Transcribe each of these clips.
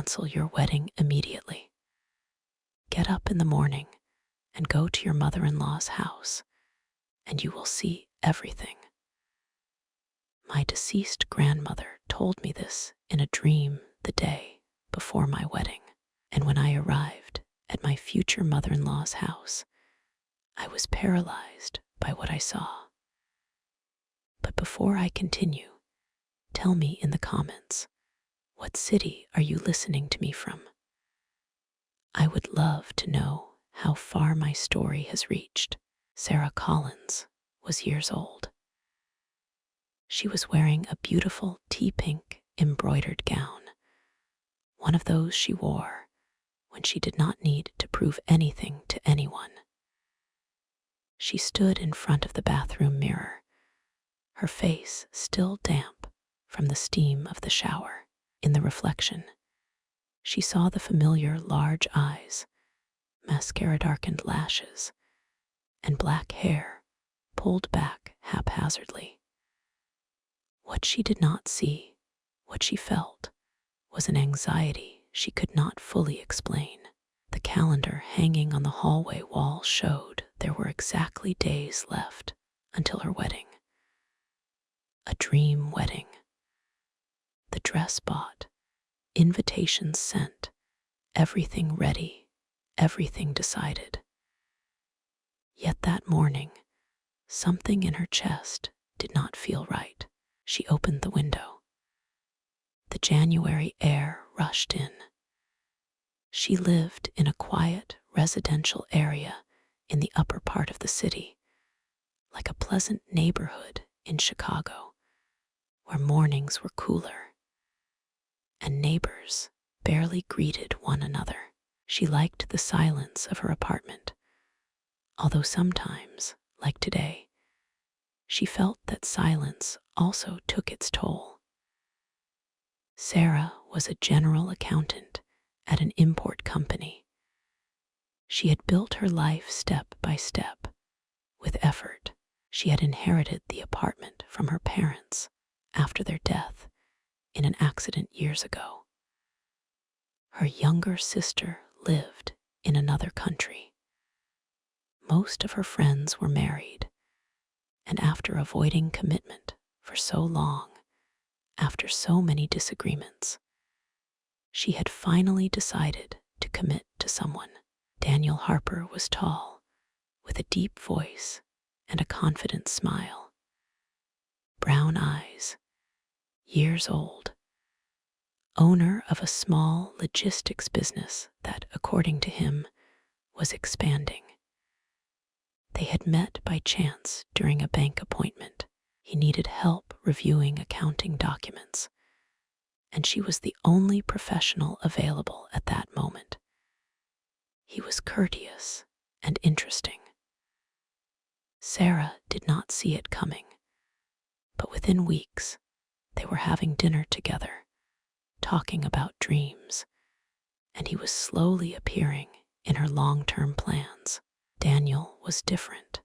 cancel your wedding immediately. Get up in the morning and go to your mother-in-law's house, and you will see everything. My deceased grandmother told me this in a dream the day before my wedding, and when I arrived at my future mother-in-law's house, I was paralyzed by what I saw. But before I continue, tell me in the comments, what city are you listening to me from? I would love to know how far my story has reached. Sarah Collins was years old. She was wearing a beautiful tea-pink embroidered gown, one of those she wore when she did not need to prove anything to anyone. She stood in front of the bathroom mirror, her face still damp from the steam of the shower. In the reflection, she saw the familiar large eyes, mascara-darkened lashes, and black hair pulled back haphazardly. What she did not see, what she felt, was an anxiety she could not fully explain. The calendar hanging on the hallway wall showed there were exactly days left until her wedding. A dream wedding. The dress bought, invitations sent, everything ready, everything decided. Yet that morning, something in her chest did not feel right. She opened the window. The January air rushed in. She lived in a quiet residential area in the upper part of the city, like a pleasant neighborhood in Chicago, where mornings were cooler and neighbors barely greeted one another. She liked the silence of her apartment, although sometimes, like today, she felt that silence also took its toll. Sarah was a general accountant at an import company. She had built her life step by step, with effort. She had inherited the apartment from her parents after their death in an accident years ago. Her younger sister lived in another country. Most of her friends were married, and after avoiding commitment for so long, after so many disagreements, she had finally decided to commit to someone. Daniel Harper was tall, with a deep voice and a confident smile. Brown eyes, years old, owner of a small logistics business that, according to him, was expanding. They had met by chance during a bank appointment. He needed help reviewing accounting documents, and she was the only professional available at that moment. He was courteous and interesting. Sarah did not see it coming, but within weeks, they were having dinner together, talking about dreams, and he was slowly appearing in her long-term plans. Daniel was different.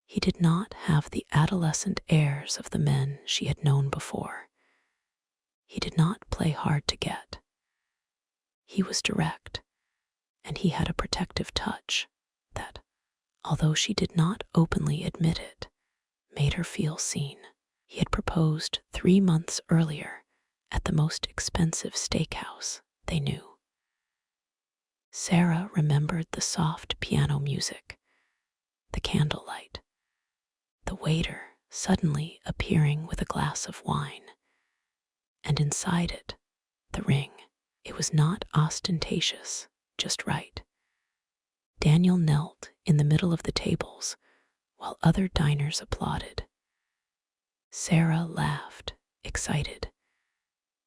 He did not have the adolescent airs of the men she had known before. He did not play hard to get. He was direct, and he had a protective touch that, although she did not openly admit it, made her feel seen. He had proposed 3 months earlier at the most expensive steakhouse they knew. Sarah remembered the soft piano music, the candlelight, the waiter suddenly appearing with a glass of wine, and inside it, the ring. It was not ostentatious, just right. Daniel knelt in the middle of the tables while other diners applauded. Sarah laughed, excited.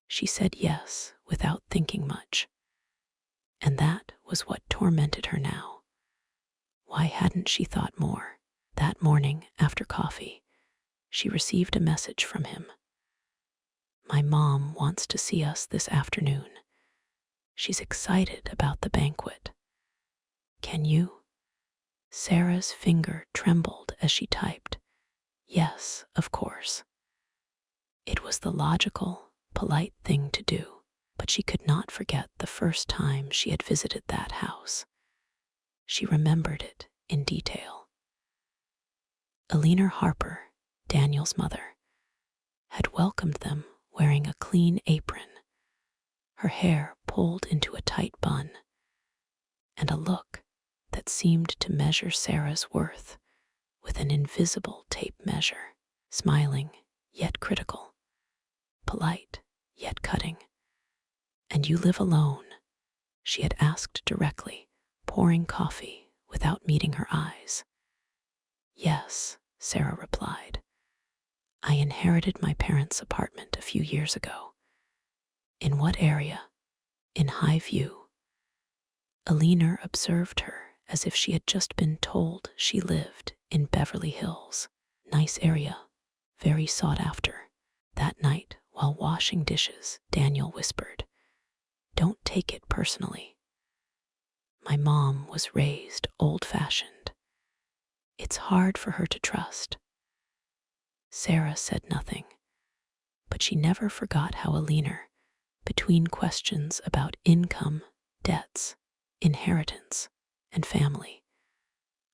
She said yes without thinking much. And that was what tormented her now. Why hadn't she thought more? That morning, after coffee, she received a message from him. My mom wants to see us this afternoon. She's excited about the banquet. Can you? Sarah's finger trembled as she typed, yes, of course. It was the logical, polite thing to do, but she could not forget the first time she had visited that house. She remembered it in detail. Eleanor Harper, Daniel's mother, had welcomed them wearing a clean apron, her hair pulled into a tight bun, and a look that seemed to measure Sarah's worth with an invisible tape measure, smiling yet critical, polite yet cutting. "And you live alone?" she had asked directly, pouring coffee without meeting her eyes. "Yes," Sarah replied. "I inherited my parents' apartment a few years ago." "In what area?" "In High View." Eleanor observed her as if she had just been told she lived in Beverly Hills. "Nice area, very sought after." That night, while washing dishes, Daniel whispered, "Don't take it personally. My mom was raised old-fashioned. It's hard for her to trust." Sarah said nothing, but she never forgot how Eleanor, between questions about income, debts, inheritance, and family,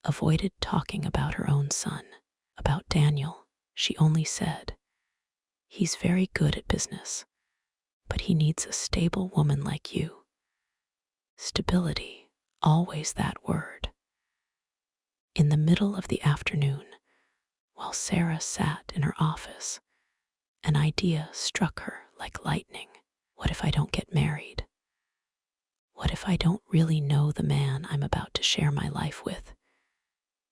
avoided talking about her own son. About Daniel, she only said, "He's very good at business, but he needs a stable woman like you." Stability, always that word. In the middle of the afternoon, while Sarah sat in her office, an idea struck her like lightning. What if I don't get married? What if I don't really know the man I'm about to share my life with?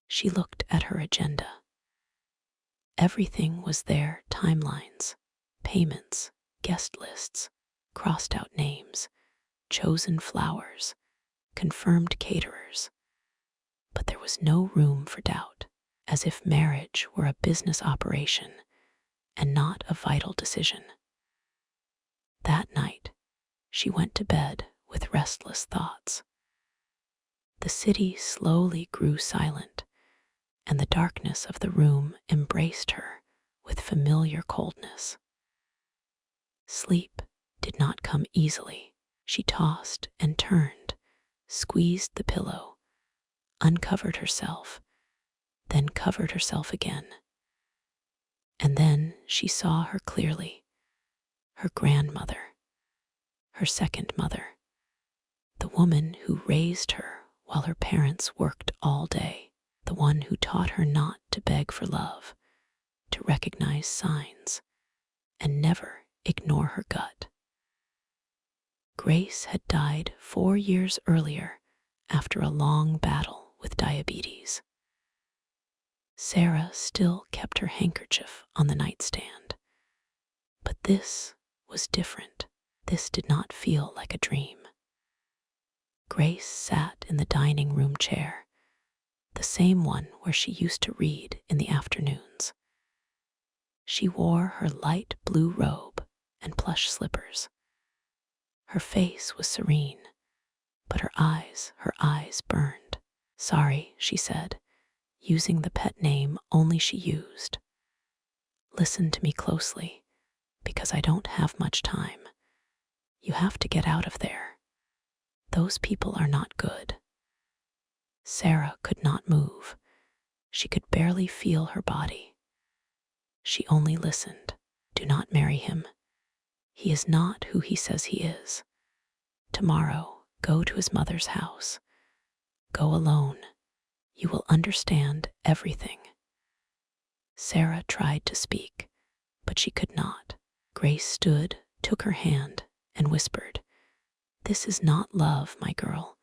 She looked at her agenda. Everything was there: timelines, payments, guest lists, crossed out names, chosen flowers, confirmed caterers. But there was no room for doubt, as if marriage were a business operation and not a vital decision. That night, she went to bed with restless thoughts. The city slowly grew silent, and the darkness of the room embraced her with familiar coldness. Sleep did not come easily. She tossed and turned, squeezed the pillow, uncovered herself, then covered herself again. And then she saw her clearly: her grandmother, her second mother, the woman who raised her while her parents worked all day, the one who taught her not to beg for love, to recognize signs, and never ignore her gut. Grace had died 4 years earlier after a long battle with diabetes. Sarah still kept her handkerchief on the nightstand. But this was different. This did not feel like a dream. Grace sat in the dining room chair, the same one where she used to read in the afternoons. She wore her light blue robe and plush slippers. Her face was serene, but her eyes burned. "Sorry," she said, using the pet name only she used. "Listen to me closely, because I don't have much time. You have to get out of there. Those people are not good." Sarah could not move. She could barely feel her body. She only listened. "Do not marry him. He is not who he says he is. Tomorrow, go to his mother's house. Go alone. You will understand everything." Sarah tried to speak, but she could not. Grace stood, took her hand, and whispered, "This is not love, my girl.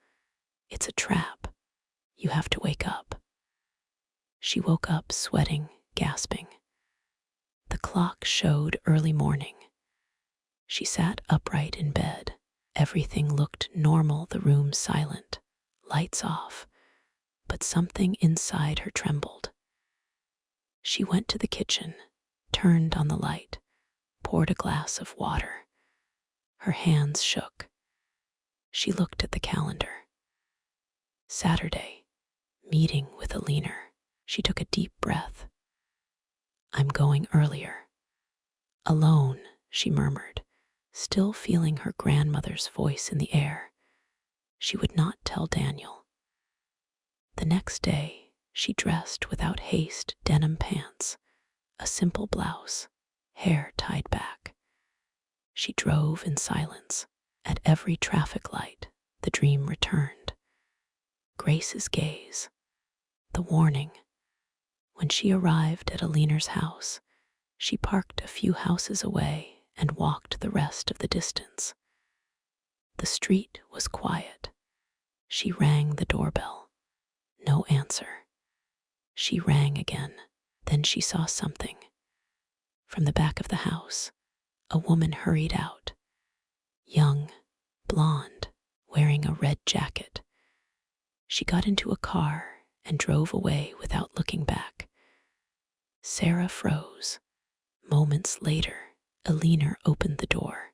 It's a trap. You have to wake up." She woke up sweating, gasping. The clock showed early morning. She sat upright in bed. Everything looked normal, the room silent, lights off, but something inside her trembled. She went to the kitchen, turned on the light, poured a glass of water. Her hands shook. She looked at the calendar. Saturday, meeting with Eleanor. She took a deep breath. "I'm going earlier." "Alone," she murmured, Still feeling her grandmother's voice in the air, she would not tell Daniel. The next day, she dressed without haste, denim pants, a simple blouse, hair tied back. She drove in silence. At every traffic light, the dream returned. Grace's gaze, the warning. When she arrived at Aliner's house, she parked a few houses away and walked the rest of the distance. The street was quiet. She rang the doorbell. No answer. She rang again. Then she saw something. From the back of the house, a woman hurried out. Young, blonde, wearing a red jacket. She got into a car and drove away without looking back. Sarah froze. Moments later, Aliner opened the door.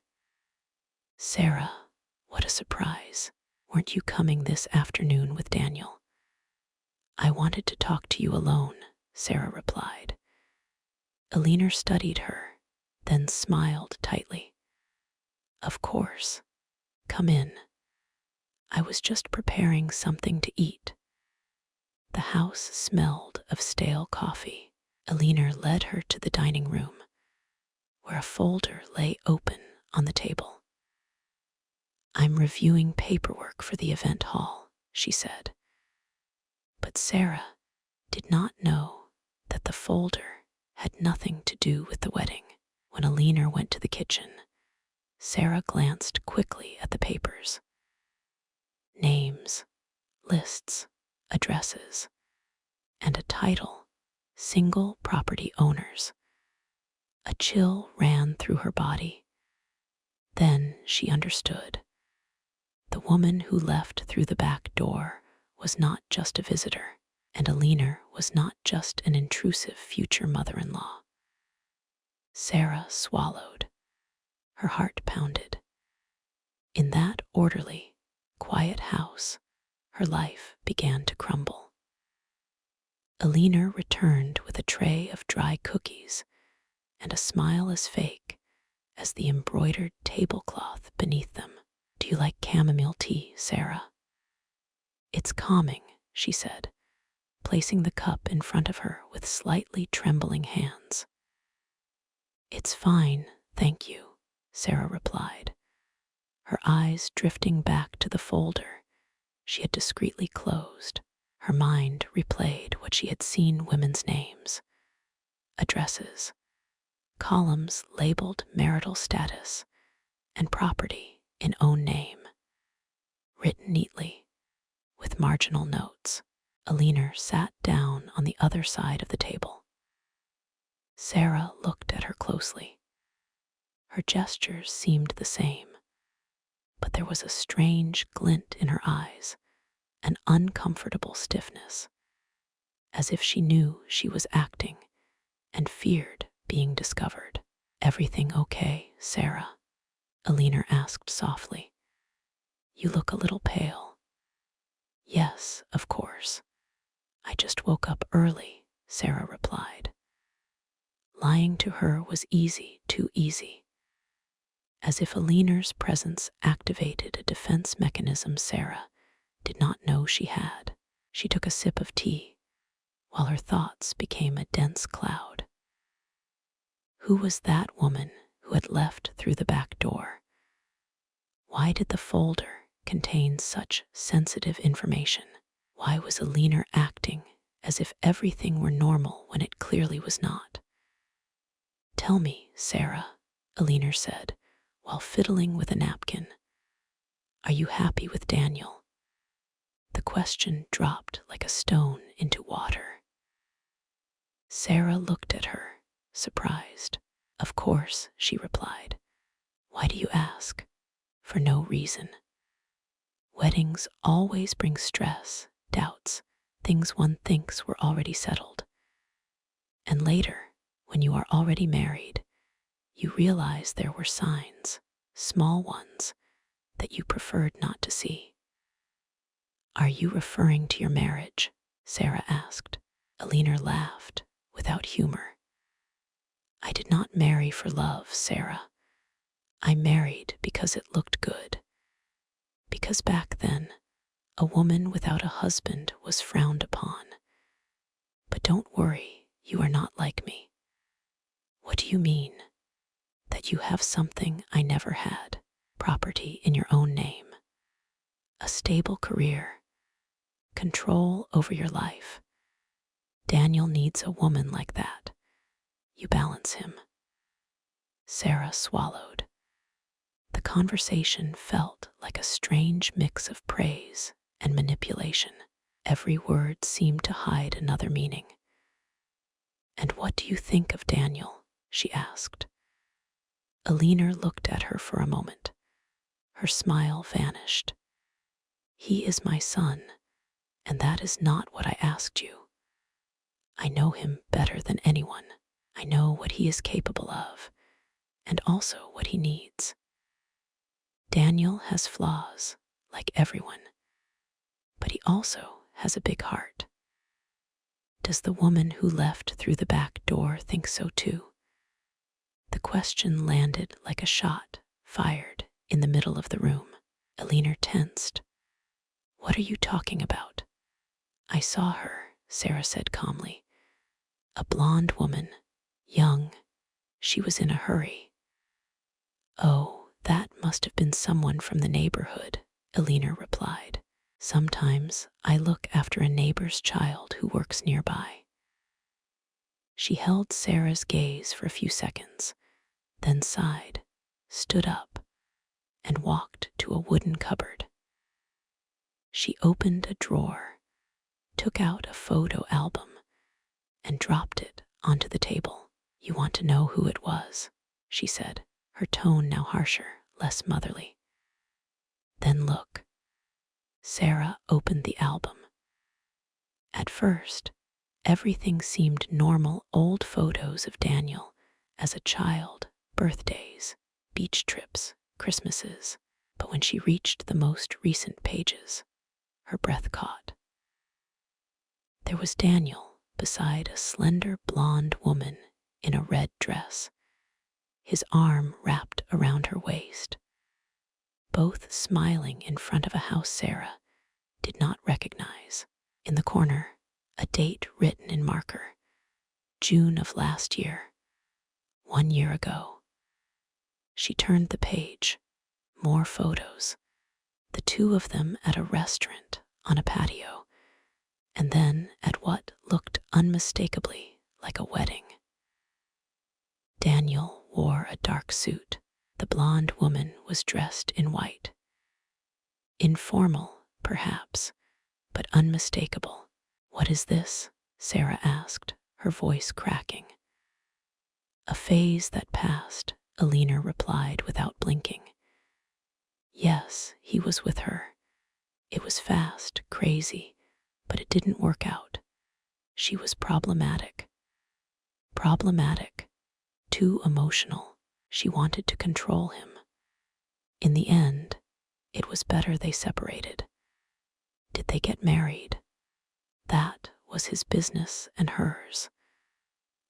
Sarah, what a surprise. Weren't you coming this afternoon with Daniel? I wanted to talk to you alone, Sarah replied. Aliner studied her, then smiled tightly. Of course. Come in. I was just preparing something to eat. The house smelled of stale coffee. Aliner led her to the dining room, where a folder lay open on the table. I'm reviewing paperwork for the event hall, she said. But Sarah did not know that the folder had nothing to do with the wedding. When Aliner went to the kitchen, Sarah glanced quickly at the papers. Names, lists, addresses, and a title, Single Property Owners. A chill ran through her body. Then she understood. The woman who left through the back door was not just a visitor, and Aliner was not just an intrusive future mother-in-law. Sarah swallowed. Her heart pounded. In that orderly, quiet house, her life began to crumble. Aliner returned with a tray of dry cookies and a smile as fake as the embroidered tablecloth beneath them. Do you like chamomile tea, Sarah? It's calming, she said, placing the cup in front of her with slightly trembling hands. It's fine, thank you, Sarah replied, her eyes drifting back to the folder she had discreetly closed. Her mind replayed what she had seen: women's names, addresses, columns labeled marital status, and property in own name, written neatly, with marginal notes. Aliner sat down on the other side of the table. Sarah looked at her closely. Her gestures seemed the same, but there was a strange glint in her eyes, an uncomfortable stiffness, as if she knew she was acting and feared being discovered. Everything okay, Sarah? Aliner asked softly. You look a little pale. Yes, of course. I just woke up early, Sarah replied. Lying to her was easy, too easy. As if Aliner's presence activated a defense mechanism Sarah did not know she had. She took a sip of tea, while her thoughts became a dense cloud. Who was that woman who had left through the back door? Why did the folder contain such sensitive information? Why was Aliner acting as if everything were normal when it clearly was not? Tell me, Sarah, Aliner said, while fiddling with a napkin. Are you happy with Daniel? The question dropped like a stone into water. Sarah looked at her, surprised. Of course, she replied. Why do you ask? For no reason. Weddings always bring stress, doubts, things one thinks were already settled. And later, when you are already married, you realize there were signs, small ones, that you preferred not to see. Are you referring to your marriage? Sarah asked. Aliner laughed, without humor. I did not marry for love, Sarah. I married because it looked good. Because back then, a woman without a husband was frowned upon. But don't worry, you are not like me. What do you mean? That you have something I never had, property in your own name, a stable career, control over your life. Daniel needs a woman like that. You balance him. Sarah swallowed. The conversation felt like a strange mix of praise and manipulation. Every word seemed to hide another meaning. And what do you think of Daniel? She asked. Alina looked at her for a moment. Her smile vanished. He is my son, and that is not what I asked you. I know him better than anyone. I know what he is capable of, and also what he needs. Daniel has flaws, like everyone, but he also has a big heart. Does the woman who left through the back door think so too? The question landed like a shot fired in the middle of the room. Alina tensed. What are you talking about? I saw her, Sarah said calmly. A blonde woman, young. She was in a hurry. Oh, that must have been someone from the neighborhood, Alina replied. Sometimes I look after a neighbor's child who works nearby. She held Sarah's gaze for a few seconds, then sighed, stood up, and walked to a wooden cupboard. She opened a drawer, took out a photo album, and dropped it onto the table. You want to know who it was, she said, her tone now harsher, less motherly. Then look. Sarah opened the album. At first, everything seemed normal, old photos of Daniel as a child, birthdays, beach trips, Christmases. But when she reached the most recent pages, her breath caught. There was Daniel beside a slender blonde woman in a red dress, his arm wrapped around her waist, both smiling in front of a house Sarah did not recognize. In the corner, a date written in marker, June of last year, 1 year ago. She turned the page, more photos, the two of them at a restaurant on a patio, and then at what looked unmistakably like a wedding. Daniel wore a dark suit. The blonde woman was dressed in white. Informal, perhaps, but unmistakable. What is this? Sarah asked, her voice cracking. A phase that passed, Alina replied without blinking. Yes, he was with her. It was fast, crazy, but it didn't work out. She was problematic. Problematic. Too emotional. She wanted to control him. In the end, it was better they separated. Did they get married? That was his business and hers.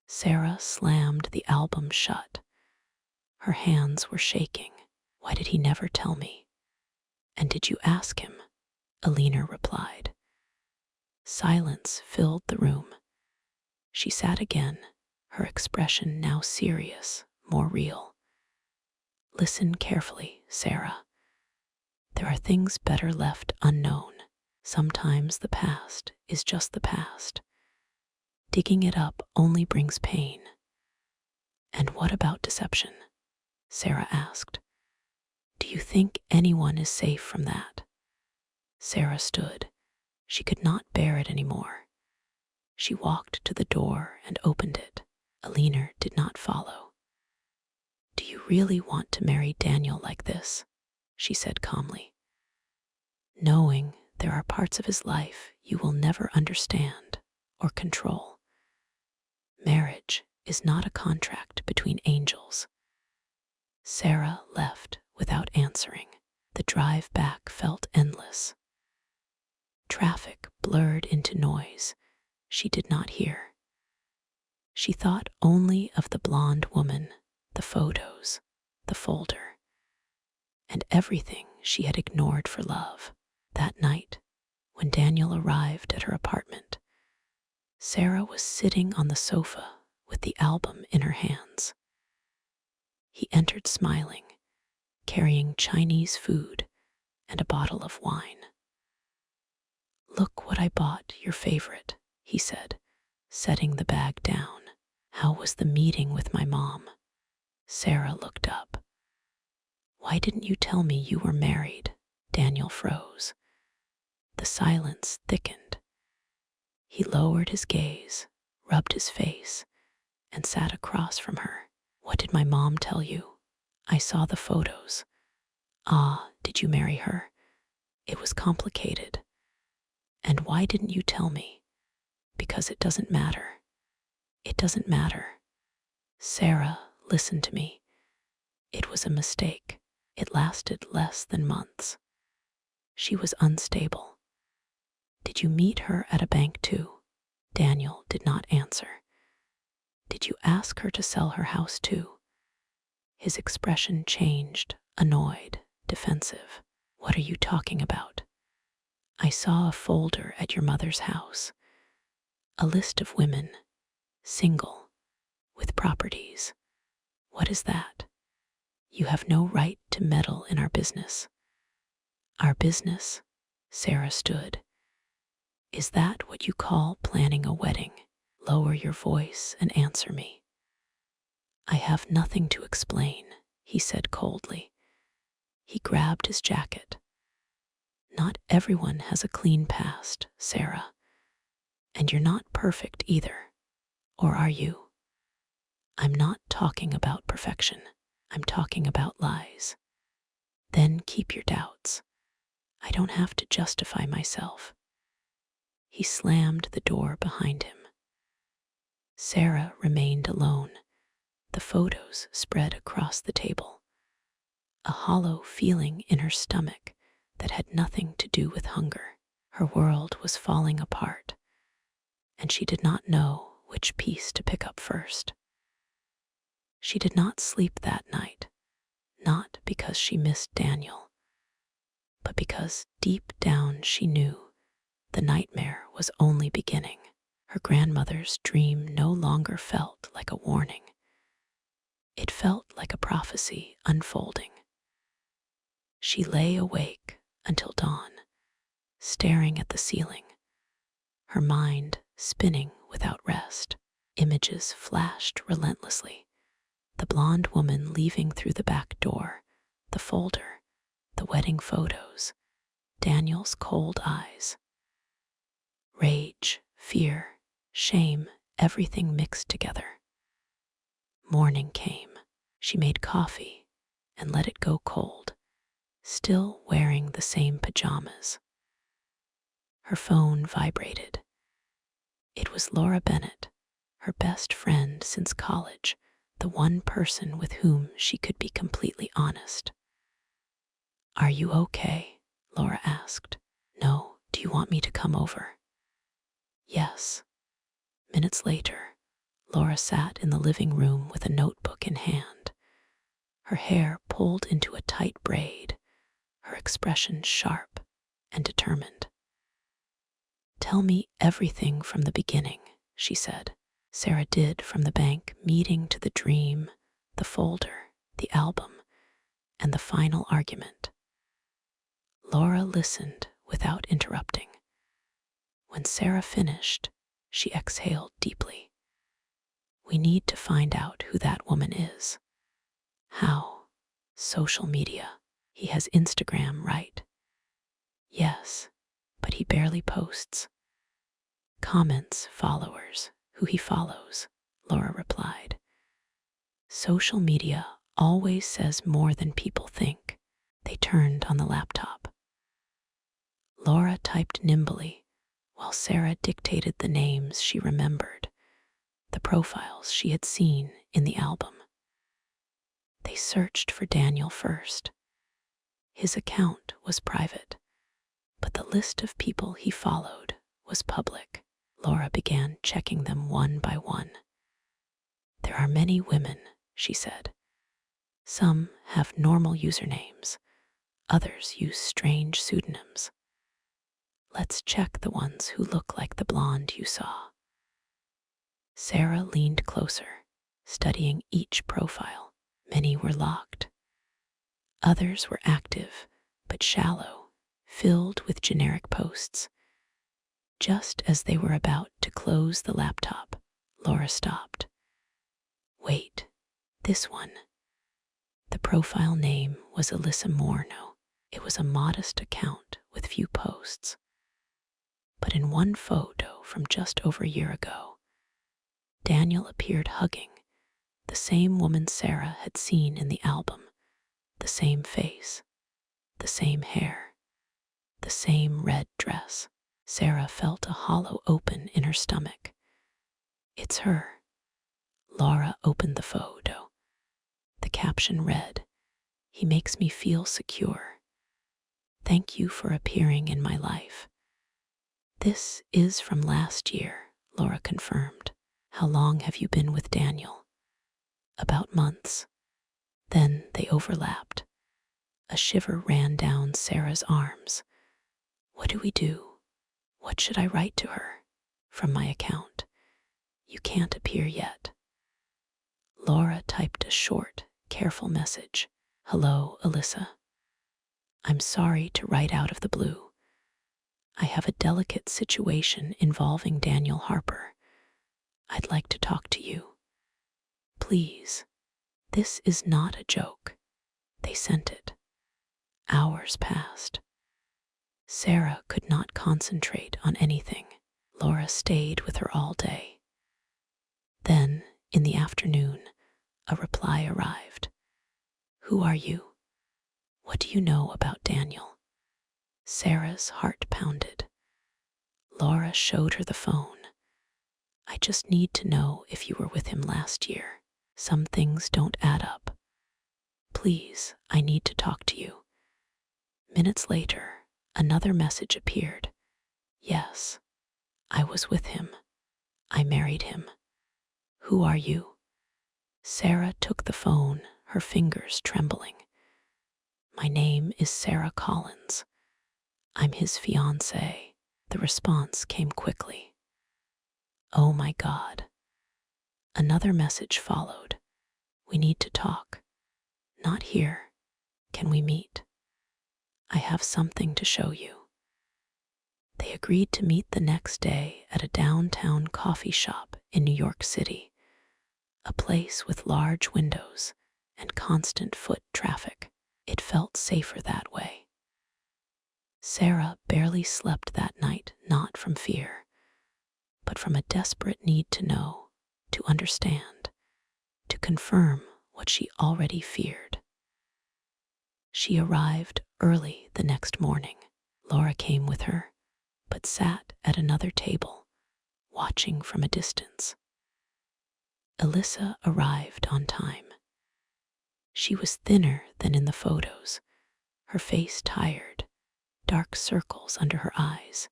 Sarah slammed the album shut. Her hands were shaking. Why did he never tell me? And did you ask him? Alina replied. Silence filled the room. She sat again, her expression now serious, more real. Listen carefully, Sarah. There are things better left unknown. Sometimes the past is just the past. Digging it up only brings pain. And what about deception? Sarah asked. Do you think anyone is safe from that? Sarah stood. She could not bear it anymore. She walked to the door and opened it. Alina did not follow. Do you really want to marry Daniel like this? She said calmly. Knowing there are parts of his life you will never understand or control. Marriage is not a contract between angels. Sarah left without answering. The drive back felt endless. Traffic blurred into noise she did not hear. She thought only of the blonde woman, the photos, the folder. and everything she had ignored for love. That night, when Daniel arrived at her apartment, Sarah was sitting on the sofa with the album in her hands. He entered smiling, carrying Chinese food and a bottle of wine. "Look what I bought, your favorite," he said, setting the bag down. "How was the meeting with my mom?" Sarah looked up. "Why didn't you tell me you were married?" Daniel froze. The silence thickened. He lowered his gaze, rubbed his face, and sat across from her. "What did my mom tell you?" "I saw the photos." "Ah, did you marry her?" "It was complicated." "And why didn't you tell me?" "Because it doesn't matter." "It doesn't matter." "Sarah, listen to me. It was a mistake. It lasted less than months. She was unstable." "Did you meet her at a bank too?" Daniel did not answer. "Did you ask her to sell her house too?" His expression changed, annoyed, defensive. "What are you talking about?" "I saw a folder at your mother's house. A list of women, single, with properties. What is that?" "You have no right to meddle in our business." "Our business?" Sarah stood. "Is that what you call planning a wedding?" "Lower your voice and answer me." "I have nothing to explain," he said coldly. He grabbed his jacket. "Not everyone has a clean past, Sarah. And you're not perfect either. Or are you?" "I'm not talking about perfection. I'm talking about lies." "Then keep your doubts. I don't have to justify myself." He slammed the door behind him. Sarah remained alone, the photos spread across the table. A hollow feeling in her stomach that had nothing to do with hunger. Her world was falling apart, and she did not know which piece to pick up first. She did not sleep that night, not because she missed Daniel, but because deep down she knew the nightmare was only beginning. Her grandmother's dream no longer felt like a warning. It felt like a prophecy unfolding. She lay awake until dawn, staring at the ceiling, her mind spinning without rest. Images flashed relentlessly. The blonde woman leaving through the back door, the folder, the wedding photos, Daniel's cold eyes. Rage, fear, shame, everything mixed together. Morning came. She made coffee and let it go cold, still wearing the same pajamas. Her phone vibrated. It was Laura Bennett, her best friend since college, the one person with whom she could be completely honest. "Are you okay?" Laura asked. "No. Do you want me to come over?" "Yes." Minutes later, Laura sat in the living room with a notebook in hand, her hair pulled into a tight braid, her expression sharp and determined. "Tell me everything from the beginning," she said. Sarah did, from the bank meeting to the dream, the folder, the album, and the final argument. Laura listened without interrupting. When Sarah finished, she exhaled deeply. "We need to find out who that woman is." "How?" "Social media. He has Instagram, right?" "Yes, but he barely posts." "Comments, followers, who he follows," Laura replied. "Social media always says more than people think." They turned on the laptop. Laura typed nimbly, while Sarah dictated the names she remembered, the profiles she had seen in the album. They searched for Daniel first. His account was private, but the list of people he followed was public. Laura began checking them one by one. "There are many women," she said. "Some have normal usernames, Others use strange pseudonyms. Let's check the ones who look like the blonde you saw. Sarah leaned closer, studying each profile. Many were locked. Others were active, but shallow, filled with generic posts. Just as they were about to close the laptop, Laura stopped. Wait, this one. The profile name was Alyssa Morno. It was a modest account with few posts. But in one photo from just over a year ago, Daniel appeared hugging the same woman Sarah had seen in the album, the same face, the same hair, the same red dress. Sarah felt a hollow open in her stomach. It's her. Laura opened the photo. The caption read, "He makes me feel secure. Thank you for appearing in my life." This is from last year, Laura confirmed. How long have you been with Daniel? About months. Then they overlapped. A shiver ran down Sarah's arms. What do we do? What should I write to her? From my account. You can't appear yet. Laura typed a short, careful message. Hello, Alyssa. I'm sorry to write out of the blue. I have a delicate situation involving Daniel Harper. I'd like to talk to you. Please. This is not a joke. They sent it. Hours passed. Sarah could not concentrate on anything. Laura stayed with her all day. Then, in the afternoon, a reply arrived. Who are you? What do you know about Daniel? Sarah's heart pounded. Laura showed her the phone. I just need to know if you were with him last year. Some things don't add up. Please, I need to talk to you. Minutes later, another message appeared. Yes, I was with him. I married him. Who are you? Sarah took the phone, her fingers trembling. My name is Sarah Collins. I'm his fiancé. The response came quickly. Oh my God. Another message followed. We need to talk. Not here. Can we meet? I have something to show you. They agreed to meet the next day at a downtown coffee shop in New York City, a place with large windows and constant foot traffic. It felt safer that way. Sarah barely slept that night, not from fear, but from a desperate need to know, to understand, to confirm what she already feared. She arrived early the next morning. Laura came with her, but sat at another table, watching from a distance. Alyssa arrived on time. She was thinner than in the photos, her face tired, dark circles under her eyes,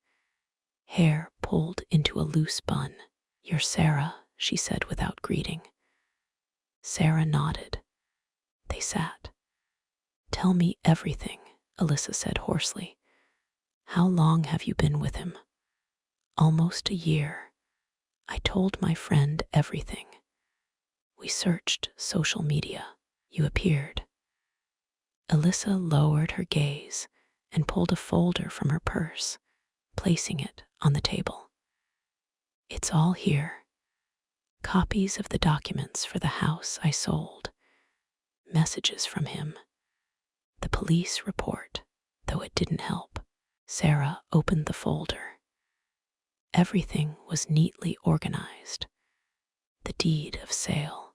hair pulled into a loose bun. You're Sarah, she said without greeting. Sarah nodded. They sat. Tell me everything, Alyssa said hoarsely. How long have you been with him? Almost a year. I told my friend everything. We searched social media. You appeared. Alyssa lowered her gaze and pulled a folder from her purse, placing it on the table. It's all here. Copies of the documents for the house I sold. Messages from him. The police report, though it didn't help. Sarah opened the folder. Everything was neatly organized. The deed of sale.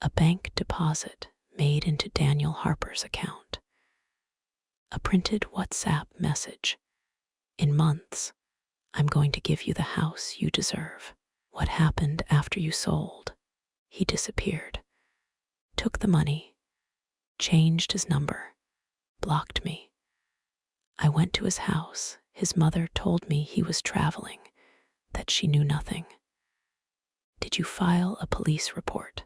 A bank deposit made into Daniel Harper's account. A printed WhatsApp message. In months, I'm going to give you the house you deserve. What happened after you sold? He disappeared. Took the money. Changed his number. Blocked me. I went to his house. His mother told me he was traveling, that she knew nothing. Did you file a police report?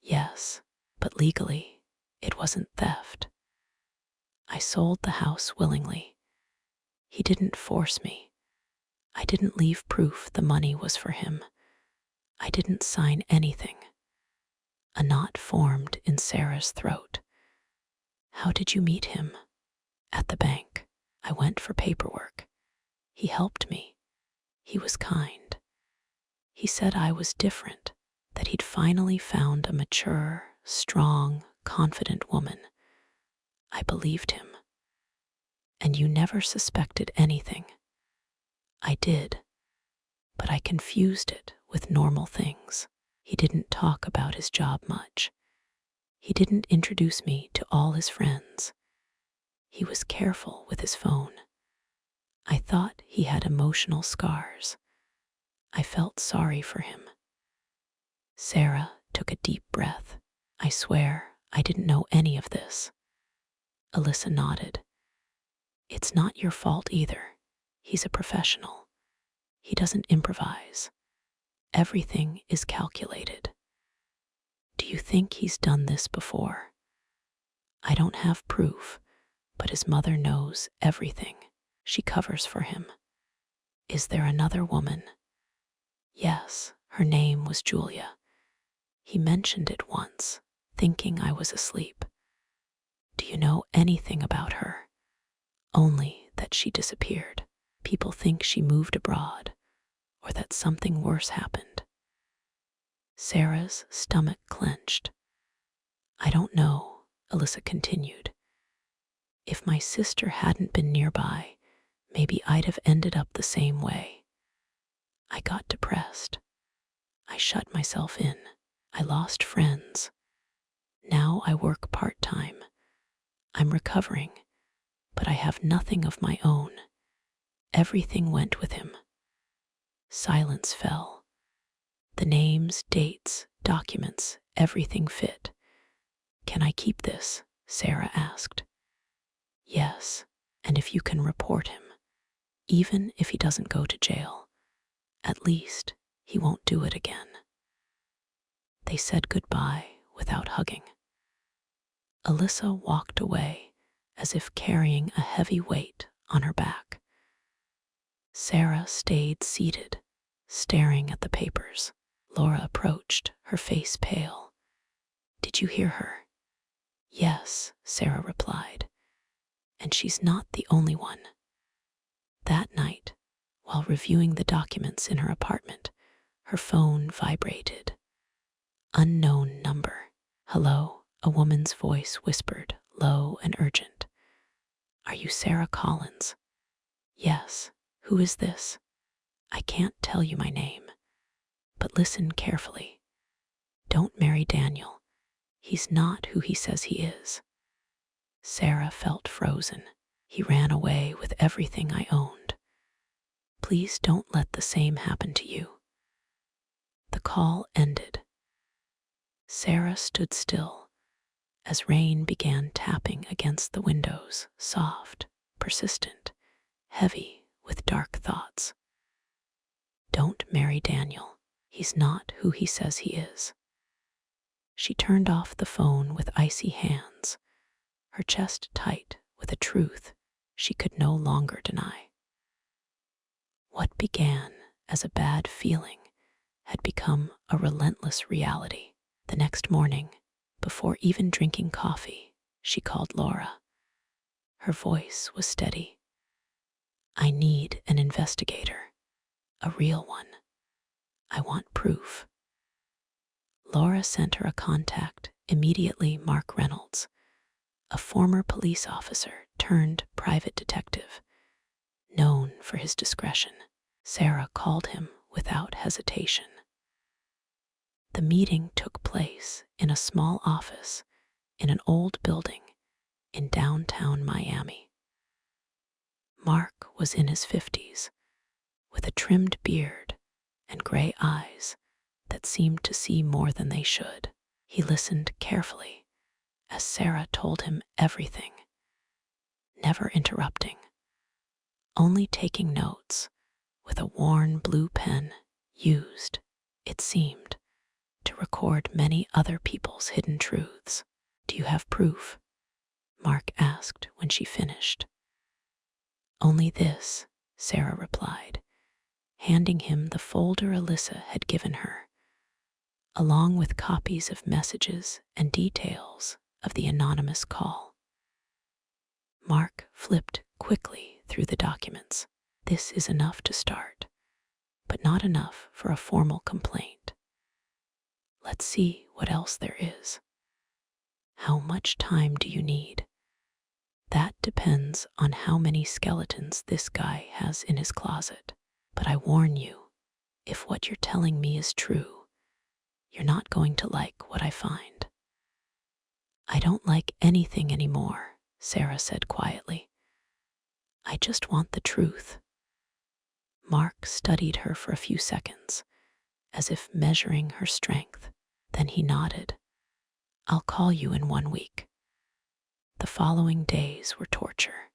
Yes, but legally, it wasn't theft. I sold the house willingly. He didn't force me. I didn't leave proof the money was for him. I didn't sign anything. A knot formed in Sarah's throat. How did you meet him? At the bank. I went for paperwork. He helped me. He was kind. He said I was different, that he'd finally found a mature, strong, confident woman. I believed him. And you never suspected anything. I did, but I confused it with normal things. He didn't talk about his job much. He didn't introduce me to all his friends. He was careful with his phone. I thought he had emotional scars. I felt sorry for him. Sarah took a deep breath. I swear I didn't know any of this. Alyssa nodded. It's not your fault either. He's a professional. He doesn't improvise. Everything is calculated. Do you think he's done this before? I don't have proof, but his mother knows everything. She covers for him. Is there another woman? Yes, her name was Julia. He mentioned it once, thinking I was asleep. Do you know anything about her? Only that she disappeared. People think she moved abroad, or that something worse happened. Sarah's stomach clenched. I don't know, Alyssa continued. If my sister hadn't been nearby, maybe I'd have ended up the same way. I got depressed. I shut myself in. I lost friends. Now I work part-time. I'm recovering, but I have nothing of my own. Everything went with him. Silence fell. The names, dates, documents, everything fit. Can I keep this? Sarah asked. Yes, and if you can report him, even if he doesn't go to jail, at least he won't do it again. They said goodbye without hugging. Alyssa walked away as if carrying a heavy weight on her back. Sarah stayed seated, staring at the papers. Laura approached, her face pale. Did you hear her? Yes, Sarah replied. And she's not the only one. That night, while reviewing the documents in her apartment, her phone vibrated. Unknown number. Hello, a woman's voice whispered, low and urgent. Are you Sarah Collins? Yes. Who is this? I can't tell you my name, but listen carefully. Don't marry Daniel. He's not who he says he is. Sarah felt frozen. He ran away with everything I owned. Please don't let the same happen to you. The call ended. Sarah stood still as rain began tapping against the windows, soft, persistent, heavy with dark thoughts. Don't marry Daniel. He's not who he says he is. She turned off the phone with icy hands, her chest tight with a truth she could no longer deny. What began as a bad feeling had become a relentless reality. The next morning, before even drinking coffee, she called Laura. Her voice was steady. I need an investigator, a real one. I want proof. Laura sent her a contact, immediately Mark Reynolds, a former police officer turned private detective, known for his discretion. Sarah called him without hesitation. The meeting took place in a small office in an old building in downtown Miami. Mark was in his 50s, with a trimmed beard and gray eyes that seemed to see more than they should. He listened carefully as Sarah told him everything, never interrupting, only taking notes with a worn blue pen used, it seemed, to record many other people's hidden truths. Do you have proof? Mark asked when she finished. Only this, Sarah replied, handing him the folder Alyssa had given her, along with copies of messages and details of the anonymous call. Mark flipped quickly through the documents. This is enough to start, but not enough for a formal complaint. Let's see what else there is. How much time do you need? That depends on how many skeletons this guy has in his closet. But I warn you, if what you're telling me is true, you're not going to like what I find. I don't like anything anymore, Sarah said quietly. I just want the truth. Mark studied her for a few seconds, as if measuring her strength. Then he nodded. I'll call you in 1 week. The following days were torture.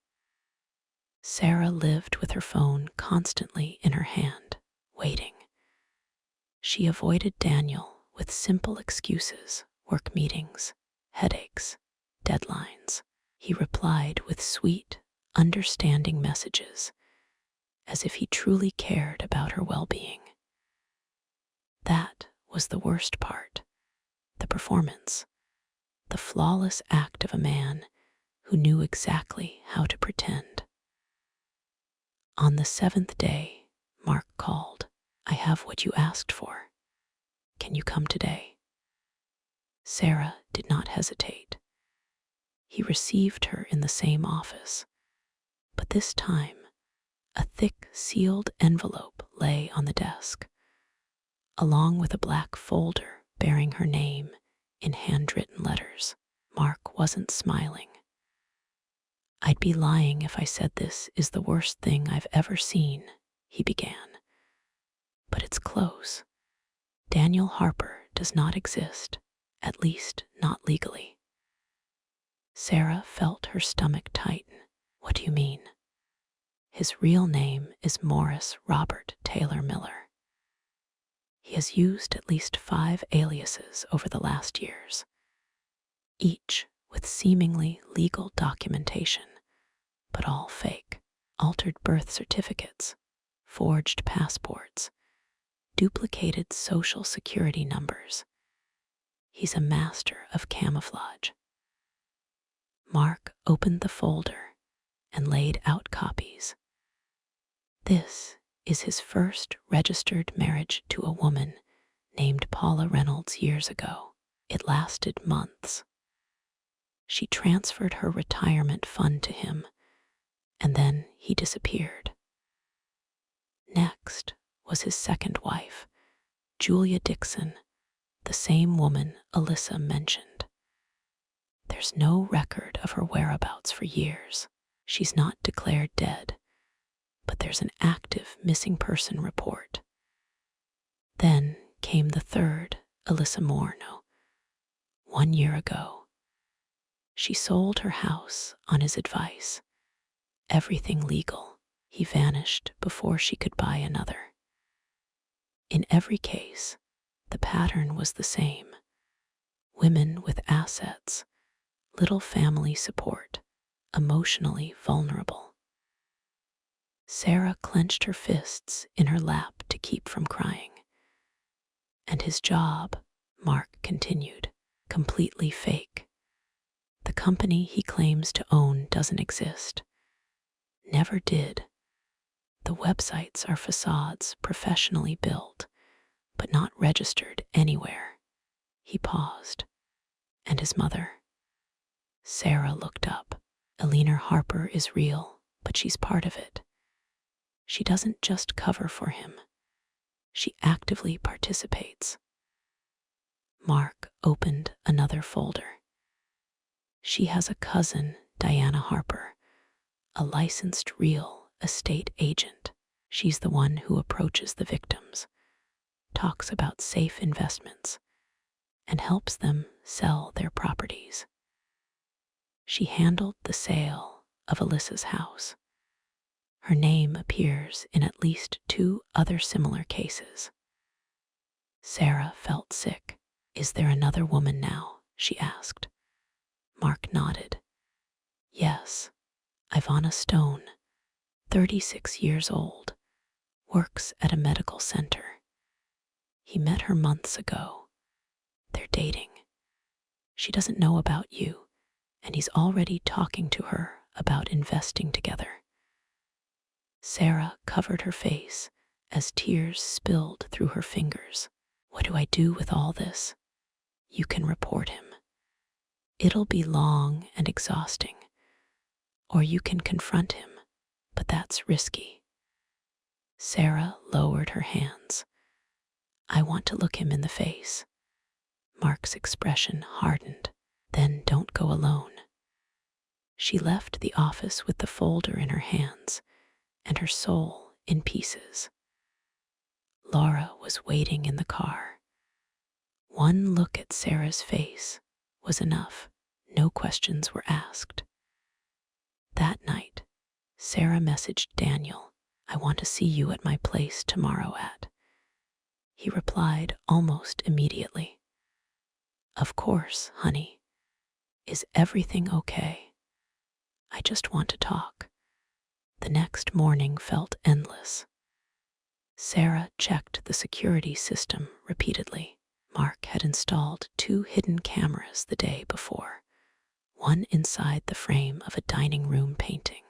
Sarah lived with her phone constantly in her hand, waiting. She avoided Daniel with simple excuses, work meetings, headaches, deadlines. He replied with sweet, understanding messages, as if he truly cared about her well-being. That was the worst part, the performance, the flawless act of a man who knew exactly how to pretend. On the 7th day, Mark called. I have what you asked for. Can you come today? Sarah did not hesitate. He received her in the same office, but this time a thick sealed envelope lay on the desk, along with a black folder bearing her name in handwritten letters. Mark wasn't smiling. I'd be lying if I said this is the worst thing I've ever seen, he began. But it's close. Daniel Harper does not exist, at least not legally. Sarah felt her stomach tighten. What do you mean? His real name is Morris Robert Taylor Miller. He has used at least 5 aliases over the last years, each with seemingly legal documentation, but all fake. Altered birth certificates, forged passports, duplicated social security numbers. He's a master of camouflage. Mark opened the folder and laid out copies. This is his first registered marriage to a woman named Paula Reynolds years ago. It lasted months. She transferred her retirement fund to him, and then he disappeared. Next was his second wife, Julia Dixon, the same woman Alyssa mentioned. There's no record of her whereabouts for years. She's not declared dead, but there's an active missing person report. Then came the third, Alyssa Morno. 1 year ago, she sold her house on his advice. Everything legal. He vanished before she could buy another. In every case, the pattern was the same. Women with assets, little family support, emotionally vulnerable. Sarah clenched her fists in her lap to keep from crying. And his job, Mark continued, completely fake. The company he claims to own doesn't exist. Never did. The websites are facades professionally built, but not registered anywhere. He paused. And his mother? Sarah looked up. Eleanor Harper is real, but she's part of it. She doesn't just cover for him. She actively participates. Mark opened another folder. She has a cousin, Diana Harper, a licensed real estate agent. She's the one who approaches the victims, talks about safe investments, and helps them sell their properties. She handled the sale of Alyssa's house. Her name appears in at least 2 other similar cases. Sarah felt sick. Is there another woman now? She asked. Mark nodded. Yes, Ivana Stone, 36 years old, works at a medical center. He met her months ago. They're dating. She doesn't know about you, and he's already talking to her about investing together. Sarah covered her face as tears spilled through her fingers. What do I do with all this? You can report him. It'll be long and exhausting. Or you can confront him, but that's risky. Sarah lowered her hands. I want to look him in the face. Mark's expression hardened. Then don't go alone. She left the office with the folder in her hands and her soul in pieces. Laura was waiting in the car. One look at Sarah's face was enough. No questions were asked. That night, Sarah messaged Daniel, I want to see you at my place tomorrow at. He replied almost immediately. Of course, honey. Is everything okay? I just want to talk. The next morning felt endless. Sarah checked the security system repeatedly. Mark had installed 2 hidden cameras the day before, one inside the frame of a dining room painting,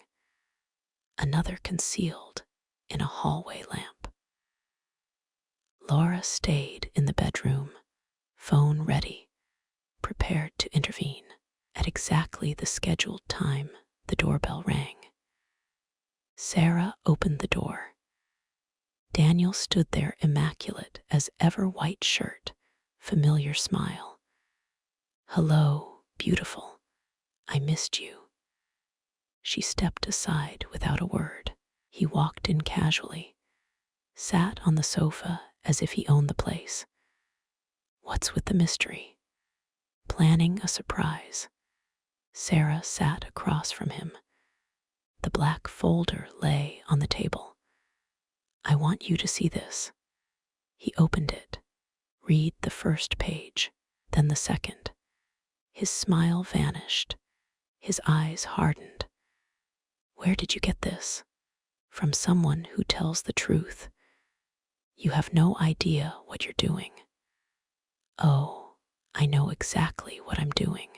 another concealed in a hallway lamp. Laura stayed in the bedroom, phone ready, prepared to intervene. At exactly the scheduled time, the doorbell rang. Sarah opened the door. Daniel stood there immaculate as ever, white shirt, familiar smile. Hello, beautiful. I missed you. She stepped aside without a word. He walked in casually, sat on the sofa as if he owned the place. What's with the mystery? Planning a surprise. Sarah sat across from him. The black folder lay on the table. I want you to see this. He opened it. Read the first page, then the second. His smile vanished. His eyes hardened. Where did you get this? From someone who tells the truth. You have no idea what you're doing. Oh, I know exactly what I'm doing.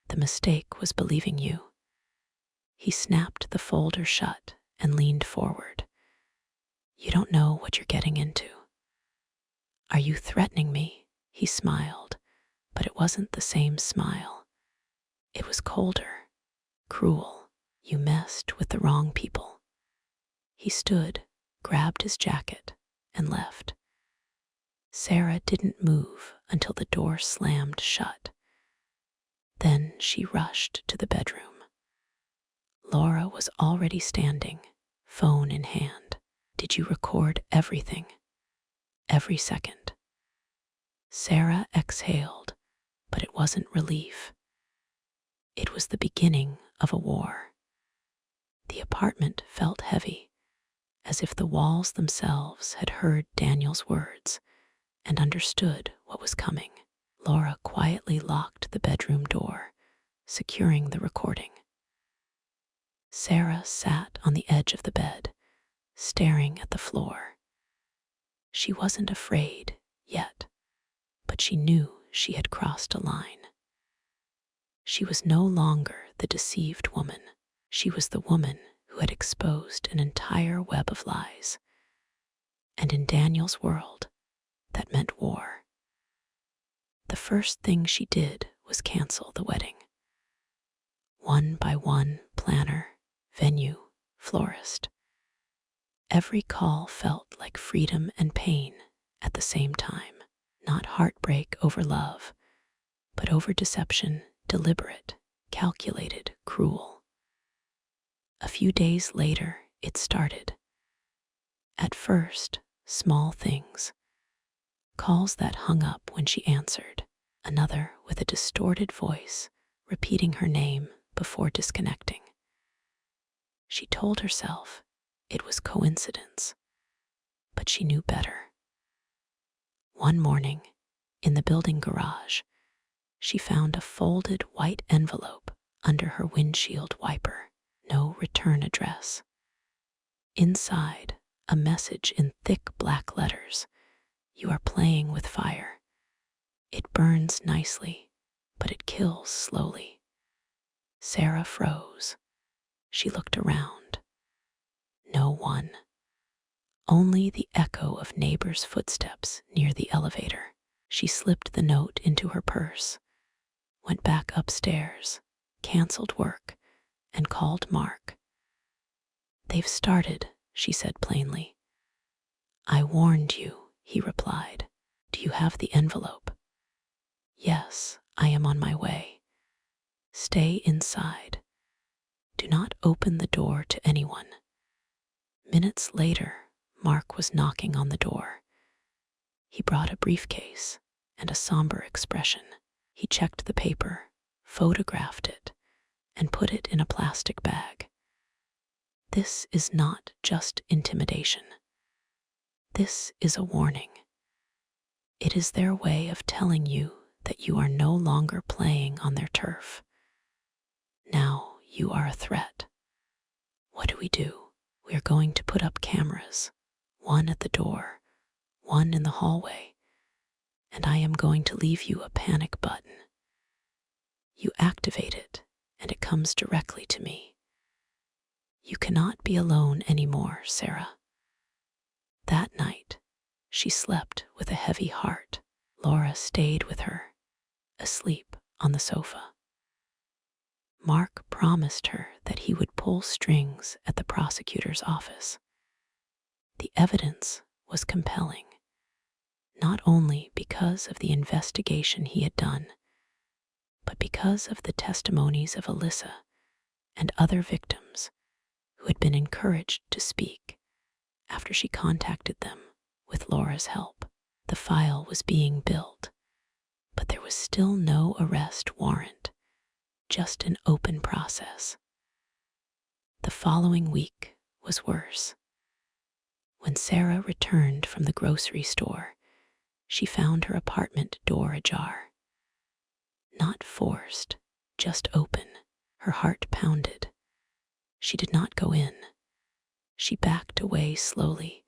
The mistake was believing you. He snapped the folder shut and leaned forward. You don't know what you're getting into. Are you threatening me? He smiled, but it wasn't the same smile. It was colder, cruel. You messed with the wrong people. He stood, grabbed his jacket, and left. Sarah didn't move until the door slammed shut. Then she rushed to the bedroom. Laura was already standing, phone in hand. Did you record everything? Every second. Sarah exhaled, but it wasn't relief. It was the beginning of a war. The apartment felt heavy, as if the walls themselves had heard Daniel's words and understood what was coming. Laura quietly locked the bedroom door, securing the recording. Sarah sat on the edge of the bed, staring at the floor. She wasn't afraid yet, but she knew she had crossed a line. She was no longer the deceived woman. She was the woman who had exposed an entire web of lies. And in Daniel's world, that meant war. The first thing she did was cancel the wedding. One by one, planner, venue, florist. Every call felt like freedom and pain at the same time. Not heartbreak over love, but over deception, deliberate, calculated, cruel. A few days later, it started. At first, small things. Calls that hung up when she answered. Another with a distorted voice, repeating her name before disconnecting. She told herself it was coincidence, but she knew better. One morning, in the building garage, she found a folded white envelope under her windshield wiper. No return address. Inside, a message in thick black letters. You are playing with fire. It burns nicely, but it kills slowly. Sarah froze. She looked around. No one. Only the echo of neighbors' footsteps near the elevator. She slipped the note into her purse, went back upstairs, canceled work, and called Mark. "They've started," she said plainly. "I warned you," he replied. "Do you have the envelope?" "Yes, I am on my way. Stay inside. Do not open the door to anyone." Minutes later, Mark was knocking on the door. He brought a briefcase and a somber expression. He checked the paper, photographed it, and put it in a plastic bag. This is not just intimidation. This is a warning. It is their way of telling you that you are no longer playing on their turf. Now you are a threat. What do? We are going to put up cameras, one at the door, one in the hallway, and I am going to leave you a panic button. You activate it, and it comes directly to me. You cannot be alone anymore, Sarah. That night, she slept with a heavy heart. Laura stayed with her, asleep on the sofa. Mark promised her that he would pull strings at the prosecutor's office. The evidence was compelling, not only because of the investigation he had done, but because of the testimonies of Alyssa and other victims who had been encouraged to speak after she contacted them with Laura's help. The file was being built, but there was still no arrest warrant, just an open process. The following week was worse. When Sarah returned from the grocery store, she found her apartment door ajar. Not forced, just open. Her heart pounded. She did not go in. She backed away slowly,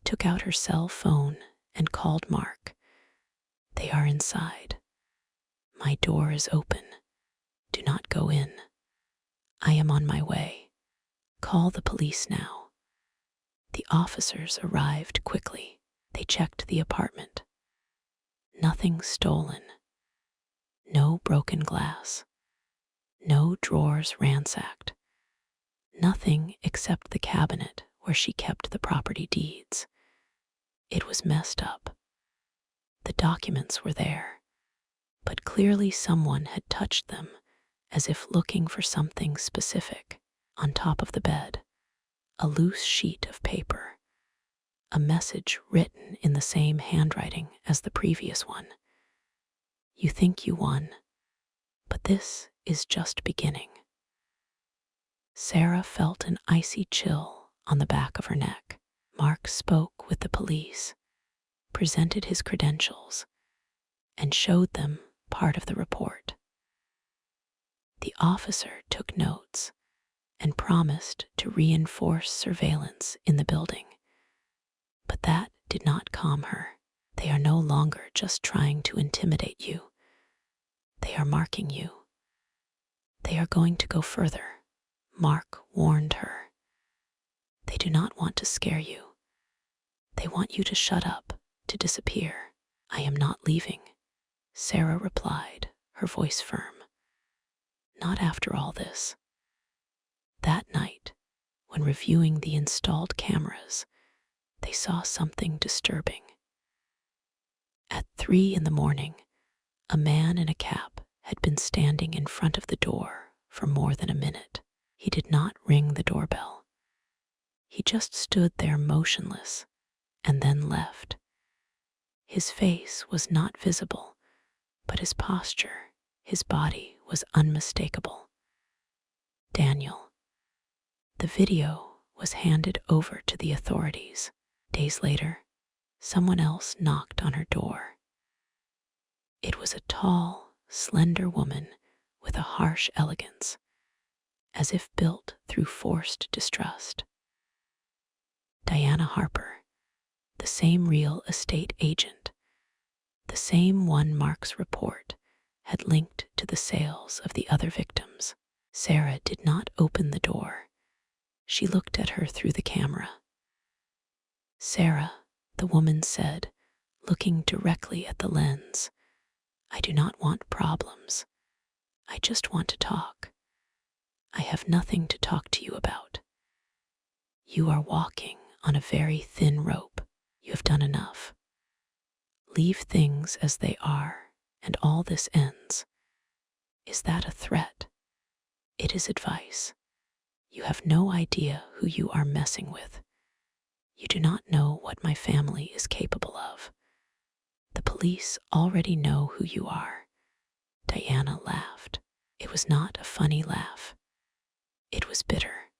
took out her cell phone, and called Mark. "They are inside. My door is open. Do not go in. I am on my way. Call the police now." The officers arrived quickly. They checked the apartment. Nothing stolen. No broken glass. No drawers ransacked. Nothing except the cabinet where she kept the property deeds. It was messed up. The documents were there, but clearly someone had touched them, as if looking for something specific. On top of the bed, a loose sheet of paper, a message written in the same handwriting as the previous one. "You think you won, but this is just beginning." Sarah felt an icy chill on the back of her neck. Mark spoke with the police, presented his credentials, and showed them part of the report. The officer took notes and promised to reinforce surveillance in the building. But that did not calm her. They are no longer just trying to intimidate you. They are marking you. They are going to go further. Mark warned her. They do not want to scare you. They want you to shut up, to disappear. "I am not leaving," Sarah replied, her voice firm. "Not after all this." That night, when reviewing the installed cameras, they saw something disturbing. At 3 a.m, a man in a cap had been standing in front of the door for more than a minute. He did not ring the doorbell. He just stood there motionless and then left. His face was not visible, but his posture, his body was unmistakable. Daniel. The video was handed over to the authorities. Days later, someone else knocked on her door. It was a tall, slender woman with a harsh elegance, as if built through forced distrust. Diana Harper, the same real estate agent, the same one Mark's report had linked to the sales of the other victims. Sarah did not open the door. She looked at her through the camera. "Sarah," the woman said, looking directly at the lens, "I do not want problems. I just want to talk. I have nothing to talk to you about. You are walking on a very thin rope. You have done enough. Leave things as they are, and all this ends. Is that a threat? It is advice. You have no idea who you are messing with. You do not know what my family is capable of. The police already know who you are." Diana laughed. It was not a funny laugh. It was bitter,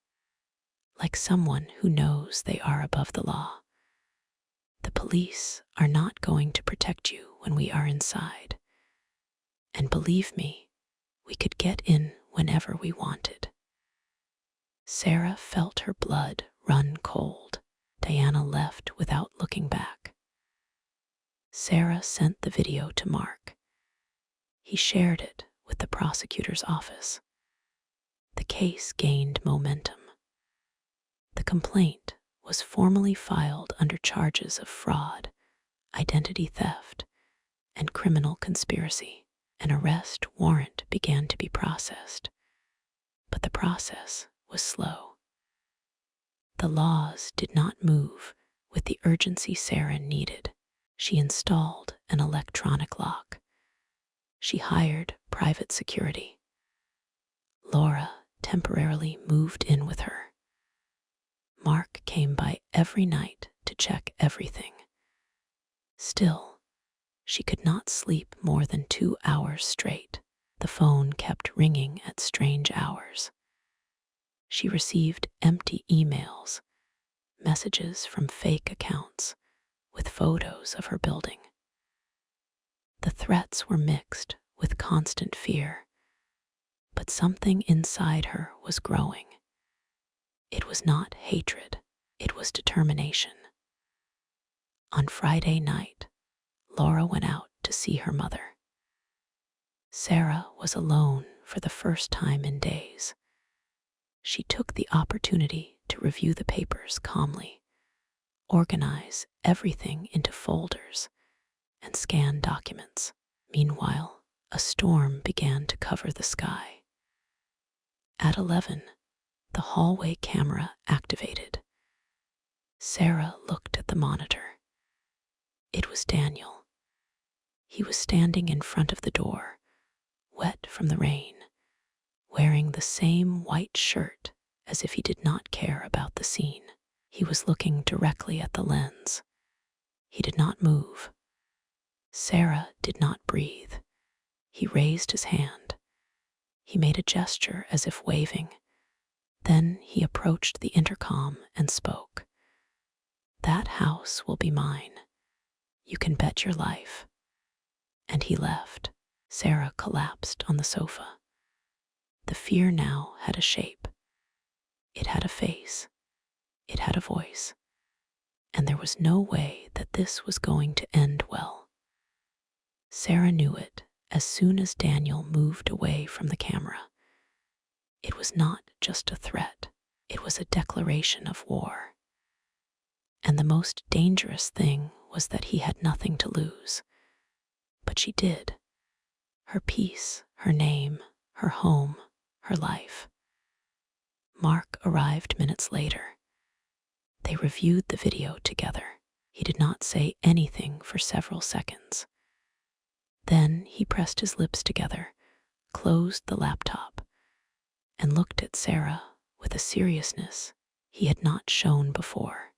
like someone who knows they are above the law. "The police are not going to protect you when we are inside. And believe me, we could get in whenever we wanted." Sarah felt her blood run cold. Diana left without looking back. Sarah sent the video to Mark. He shared it with the prosecutor's office. The case gained momentum. The complaint was formally filed under charges of fraud, identity theft, and criminal conspiracy. An arrest warrant began to be processed, but the process was slow. The laws did not move with the urgency Sarah needed. She installed an electronic lock. She hired private security. Laura temporarily moved in with her. Mark came by every night to check everything. Still, she could not sleep more than 2 hours straight. The phone kept ringing at strange hours. She received empty emails, messages from fake accounts with photos of her building. The threats were mixed with constant fear, but something inside her was growing. It was not hatred, it was determination. On Friday night, Laura went out to see her mother. Sarah was alone for the first time in days. She took the opportunity to review the papers calmly, organize everything into folders, and scan documents. Meanwhile, a storm began to cover the sky. At 11, the hallway camera activated. Sarah looked at the monitor. It was Daniel. He was standing in front of the door, wet from the rain, wearing the same white shirt as if he did not care about the scene. He was looking directly at the lens. He did not move. Sarah did not breathe. He raised his hand. He made a gesture as if waving. Then he approached the intercom and spoke. "That house will be mine. You can bet your life." And he left. Sarah collapsed on the sofa. The fear now had a shape. It had a face. It had a voice. And there was no way that this was going to end well. Sarah knew it as soon as Daniel moved away from the camera. It was not just a threat. It was a declaration of war. And the most dangerous thing was that he had nothing to lose. But she did. Her peace, her name, her home, her life. Mark arrived minutes later. They reviewed the video together. He did not say anything for several seconds. Then he pressed his lips together, closed the laptop, and looked at Sarah with a seriousness he had not shown before.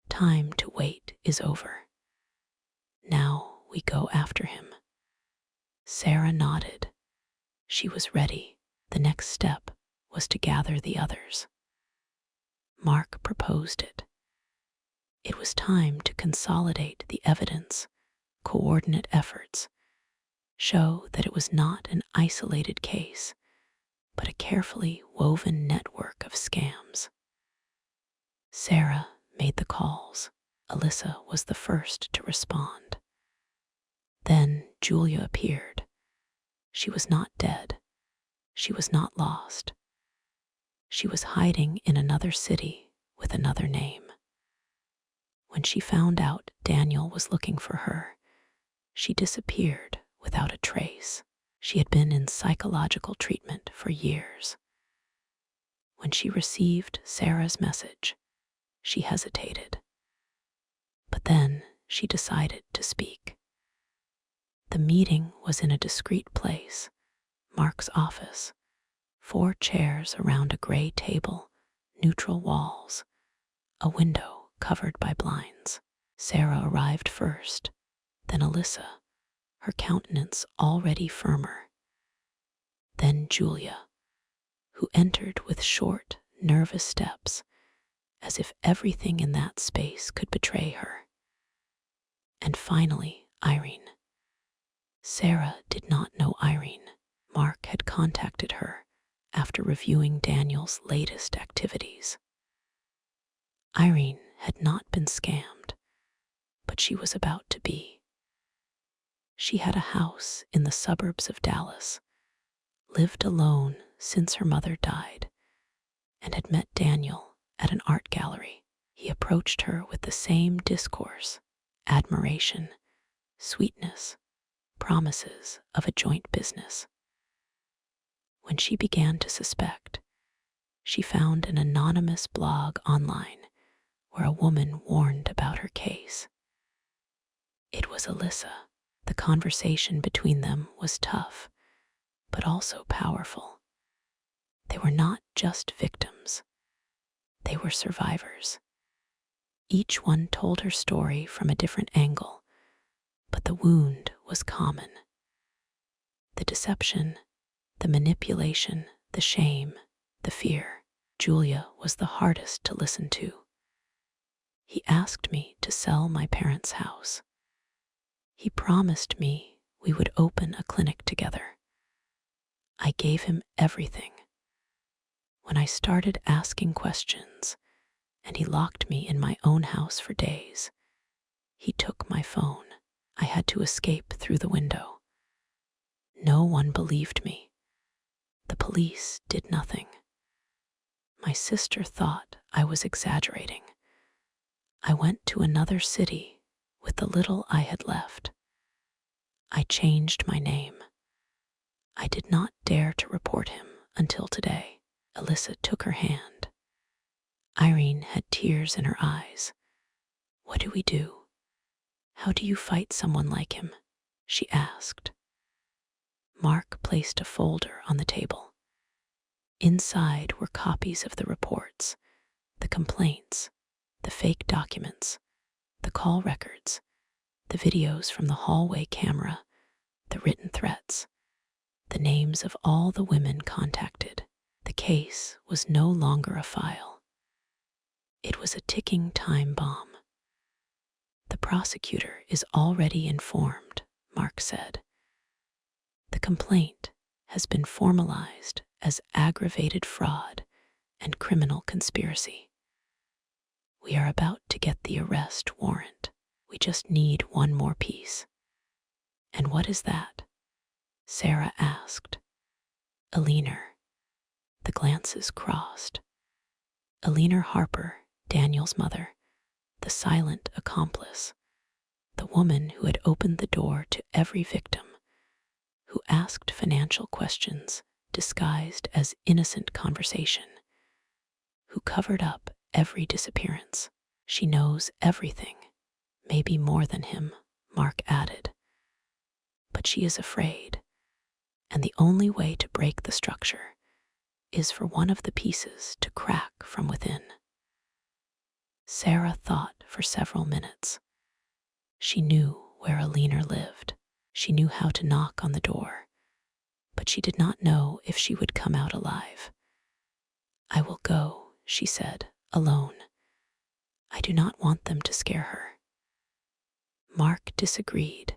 "Time to wait is over. Now we go after him." Sarah nodded. She was ready. The next step was to gather the others. Mark proposed it. It was time to consolidate the evidence, coordinate efforts, show that it was not an isolated case, but a carefully woven network of scams. Sarah made the calls. Alyssa was the first to respond. Then Julia appeared. She was not dead. She was not lost. She was hiding in another city with another name. When she found out Daniel was looking for her, she disappeared without a trace. She had been in psychological treatment for years. When she received Sarah's message, she hesitated. But then she decided to speak. The meeting was in a discreet place, Mark's office. 4 chairs around a gray table, neutral walls, a window covered by blinds. Sarah arrived first, then Alyssa, her countenance already firmer. Then Julia, who entered with short, nervous steps, as if everything in that space could betray her. And finally, Irene. Sarah did not know Irene. Mark had contacted her after reviewing Daniel's latest activities. Irene had not been scammed, but she was about to be. She had a house in the suburbs of Dallas, lived alone since her mother died, and had met Daniel at an art gallery. He approached her with the same discourse, admiration, sweetness, promises of a joint business. When she began to suspect, she found an anonymous blog online where a woman warned about her case. It was Alyssa. The conversation between them was tough, but also powerful. They were not just victims. They were survivors. Each one told her story from a different angle, but the wound was common. The deception, the manipulation, the shame, the fear. Julia was the hardest to listen to. He asked me to sell my parents' house. He promised me we would open a clinic together. I gave him everything. When I started asking questions, and he locked me in my own house for days, he took my phone. I had to escape through the window. No one believed me. The police did nothing. My sister thought I was exaggerating. I went to another city with the little I had left. I changed my name. I did not dare to report him until today. Alyssa took her hand. Irene had tears in her eyes. What do we do? How do you fight someone like him? She asked. Mark placed a folder on the table. Inside were copies of the reports, the complaints, the fake documents, the call records, the videos from the hallway camera, the written threats, the names of all the women contacted. The case was no longer a file. It was a ticking time bomb. The prosecutor is already informed, Mark said. The complaint has been formalized as aggravated fraud and criminal conspiracy. We are about to get the arrest warrant. We just need one more piece. And what is that? Sarah asked. Aliner. The glances crossed. Aliner Harper, Daniel's mother, the silent accomplice, the woman who had opened the door to every victim, who asked financial questions disguised as innocent conversation, who covered up every disappearance. She knows everything, maybe more than him, Mark added. But she is afraid, and the only way to break the structure is for one of the pieces to crack from within. Sarah thought for several minutes. She knew where Aliner lived. She knew how to knock on the door, but she did not know if she would come out alive. I will go, she said, alone. I do not want them to scare her. Mark disagreed,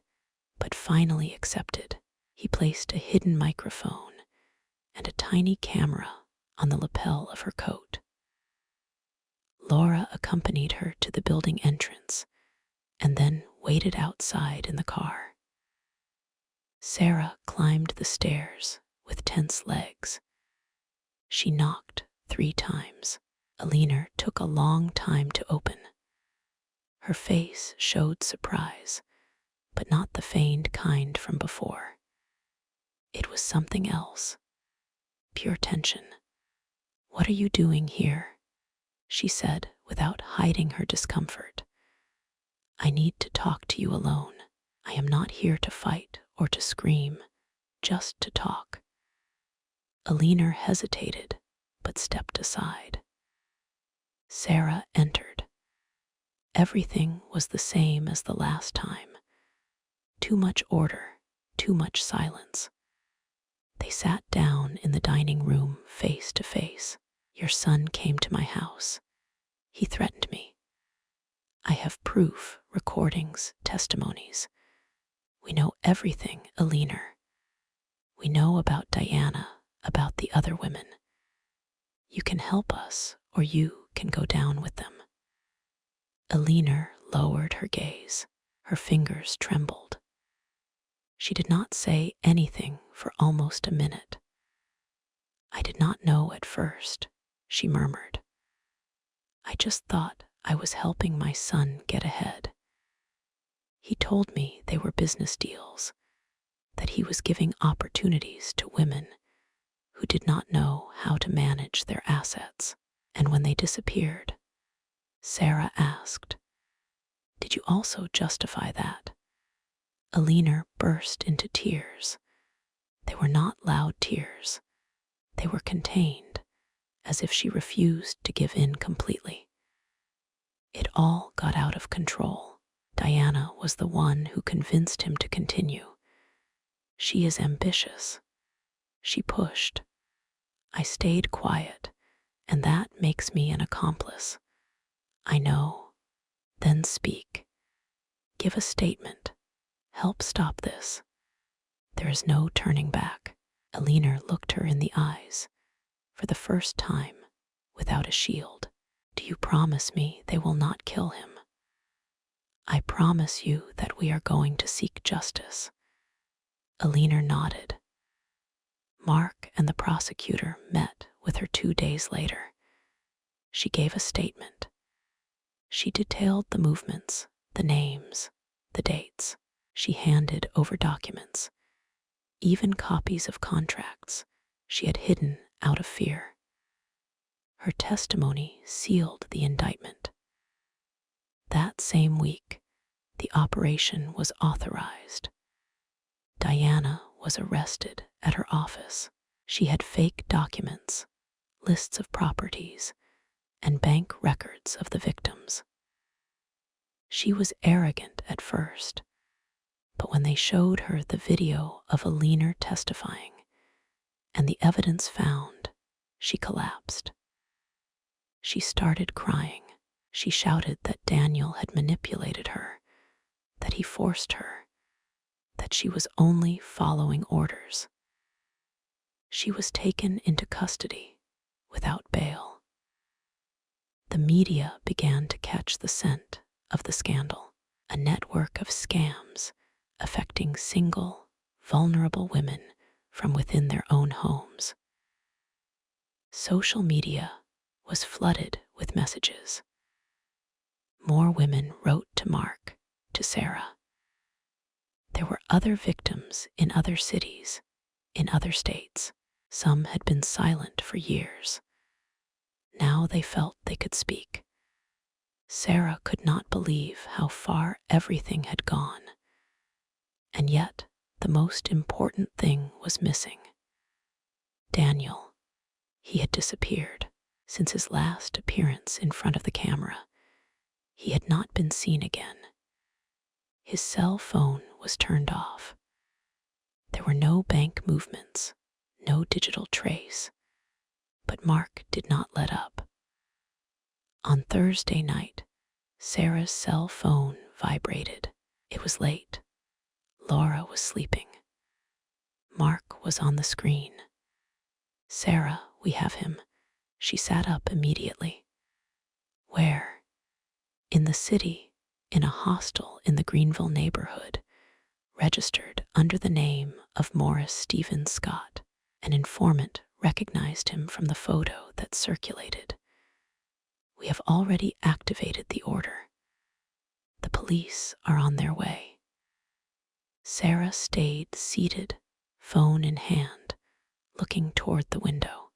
but finally accepted. He placed a hidden microphone and a tiny camera on the lapel of her coat. Laura accompanied her to the building entrance and then waited outside in the car. Sarah climbed the stairs with tense legs. She knocked 3 times. Alina took a long time to open. Her face showed surprise, but not the feigned kind from before. It was something else, pure tension. "What are you doing here?" she said without hiding her discomfort. "I need to talk to you alone. I am not here to fight or to scream, just to talk." Alina hesitated, but stepped aside. Sarah entered. Everything was the same as the last time. Too much order, too much silence. They sat down in the dining room face to face. "Your son came to my house. He threatened me. I have proof, recordings, testimonies. We know everything, Alina. We know about Diana, about the other women. You can help us, or you can go down with them." Alina lowered her gaze. Her fingers trembled. She did not say anything for almost a minute. "I did not know at first," she murmured. "I just thought I was helping my son get ahead. He told me they were business deals, that he was giving opportunities to women who did not know how to manage their assets. And when they disappeared," Sarah asked, "did you also justify that?" Alina burst into tears. They were not loud tears. They were contained, as if she refused to give in completely. It all got out of control. Diana was the one who convinced him to continue. She is ambitious. She pushed. I stayed quiet, and that makes me an accomplice. I know. Then speak. Give a statement. Help stop this. There is no turning back." Alina looked her in the eyes, for the first time, without a shield. "Do you promise me they will not kill him?" "I promise you that we are going to seek justice." Alina nodded. Mark and the prosecutor met with her 2 days later. She gave a statement. She detailed the movements, the names, the dates. She handed over documents, even copies of contracts she had hidden out of fear. Her testimony sealed the indictment. That same week, the operation was authorized. Diana was arrested at her office. She had fake documents, lists of properties, and bank records of the victims. She was arrogant at first, but when they showed her the video of Alina testifying and the evidence found, she collapsed. She started crying. She shouted that Daniel had manipulated her, that he forced her, that she was only following orders. She was taken into custody without bail. The media began to catch the scent of the scandal, a network of scams affecting single, vulnerable women from within their own homes. Social media was flooded with messages. More women wrote to Mark, to Sarah. There were other victims in other cities, in other states. Some had been silent for years. Now they felt they could speak. Sarah could not believe how far everything had gone. And yet, the most important thing was missing. Daniel. He had disappeared. Since his last appearance in front of the camera, he had not been seen again. His cell phone was turned off. There were no bank movements, no digital trace. But Mark did not let up. On Thursday night, Sarah's cell phone vibrated. It was late. Laura was sleeping. Mark was on the screen. "Sarah, we have him." She sat up immediately. "Where?" "In the city, in a hostel in the Greenville neighborhood, registered under the name of Morris Stephen Scott. An informant recognized him from the photo that circulated. We have already activated the order. The police are on their way." Sarah stayed seated, phone in hand, looking toward the window.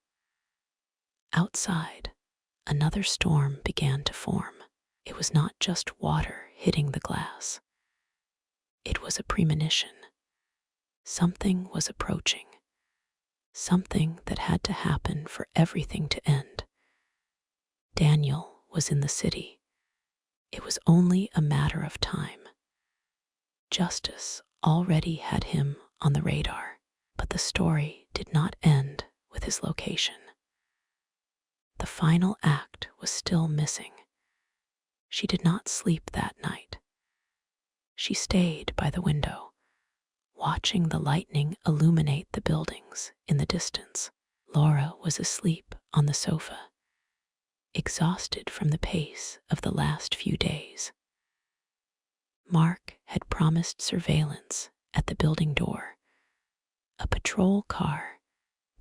Outside, another storm began to form. It was not just water hitting the glass. It was a premonition. Something was approaching. Something that had to happen for everything to end. Daniel was in the city. It was only a matter of time. Justice already had him on the radar, but the story did not end with his location. The final act was still missing. She did not sleep that night. She stayed by the window, watching the lightning illuminate the buildings in the distance. Laura was asleep on the sofa, exhausted from the pace of the last few days. Mark had promised surveillance at the building door, a patrol car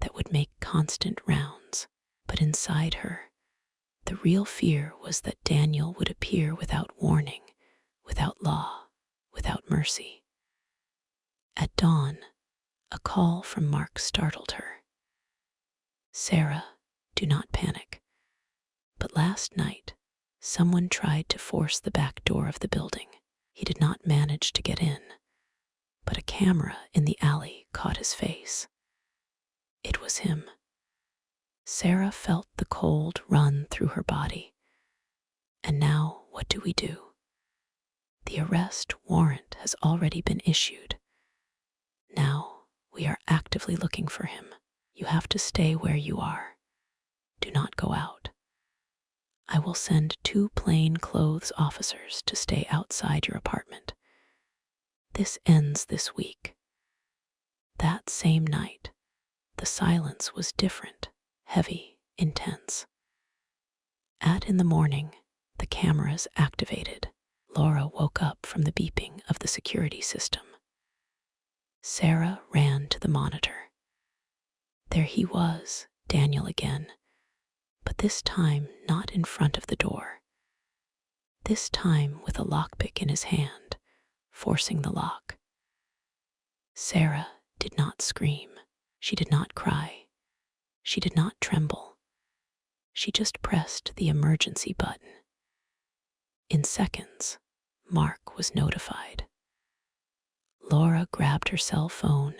that would make constant rounds. But inside her, the real fear was that Daniel would appear without warning, without law, without mercy. At dawn, a call from Mark startled her. "Sarah, do not panic. But last night, someone tried to force the back door of the building. He did not manage to get in, but a camera in the alley caught his face. It was him." Sarah felt the cold run through her body. And now, what do we do? The arrest warrant has already been issued. Now, we are actively looking for him. You have to stay where you are. Do not go out. I will send 2 plainclothes officers to stay outside your apartment. This ends this week. That same night, the silence was different, heavy, intense. In the morning, the cameras activated. Laura woke up from the beeping of the security system. Sarah ran to the monitor. There he was, Daniel again, but this time not in front of the door. This time with a lockpick in his hand, forcing the lock. Sarah did not scream. She did not cry. She did not tremble. She just pressed the emergency button. In seconds, Mark was notified. Laura grabbed her cell phone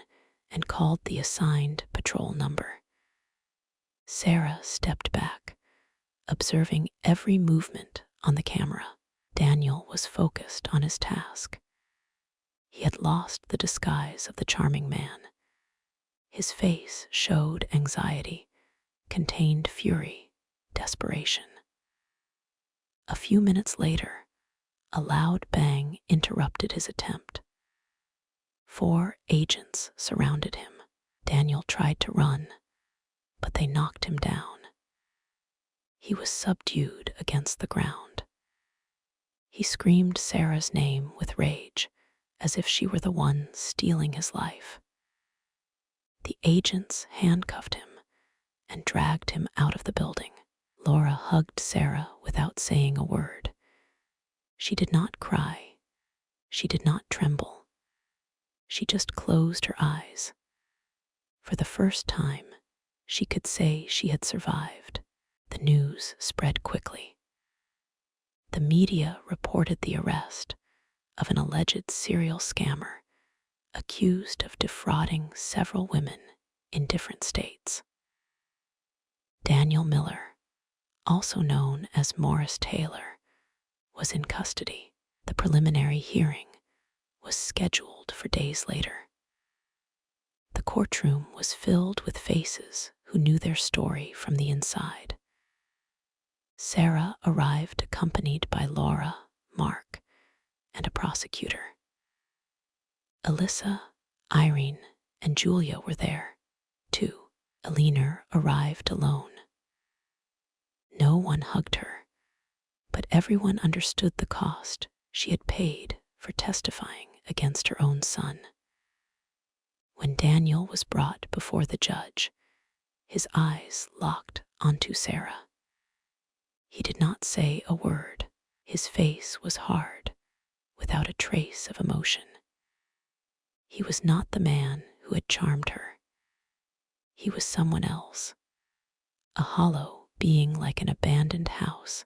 and called the assigned patrol number. Sarah stepped back, observing every movement on the camera. Daniel was focused on his task. He had lost the disguise of the charming man. His face showed anxiety, contained fury, desperation. A few minutes later, a loud bang interrupted his attempt. 4 agents surrounded him. Daniel tried to run, but they knocked him down. He was subdued against the ground. He screamed Sarah's name with rage, as if she were the one stealing his life. The agents handcuffed him and dragged him out of the building. Laura hugged Sarah without saying a word. She did not cry. She did not tremble. She just closed her eyes. For the first time, she could say she had survived. The news spread quickly. The media reported the arrest of an alleged serial scammer accused of defrauding several women in different states. Daniel Miller, also known as Morris Taylor, was in custody. The preliminary hearing was scheduled for days later. The courtroom was filled with faces who knew their story from the inside. Sarah arrived accompanied by Laura, Mark, and a prosecutor. Alyssa, Irene, and Julia were there, too. Eleanor arrived alone. No one hugged her, but everyone understood the cost she had paid for testifying against her own son. When Daniel was brought before the judge, his eyes locked onto Sarah. He did not say a word. His face was hard, without a trace of emotion. He was not the man who had charmed her. He was someone else, a hollow being like an abandoned house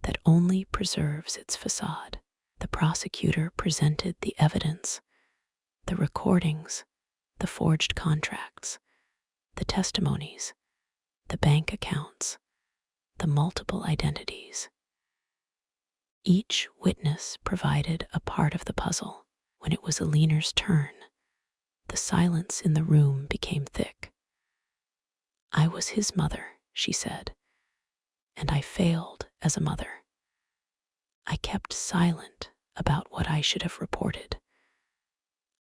that only preserves its facade. The prosecutor presented the evidence, the recordings, the forged contracts, the testimonies, the bank accounts, the multiple identities. Each witness provided a part of the puzzle. When it was Eleanor's turn, the silence in the room became thick. "I was his mother," she said, "and I failed as a mother. I kept silent about what I should have reported.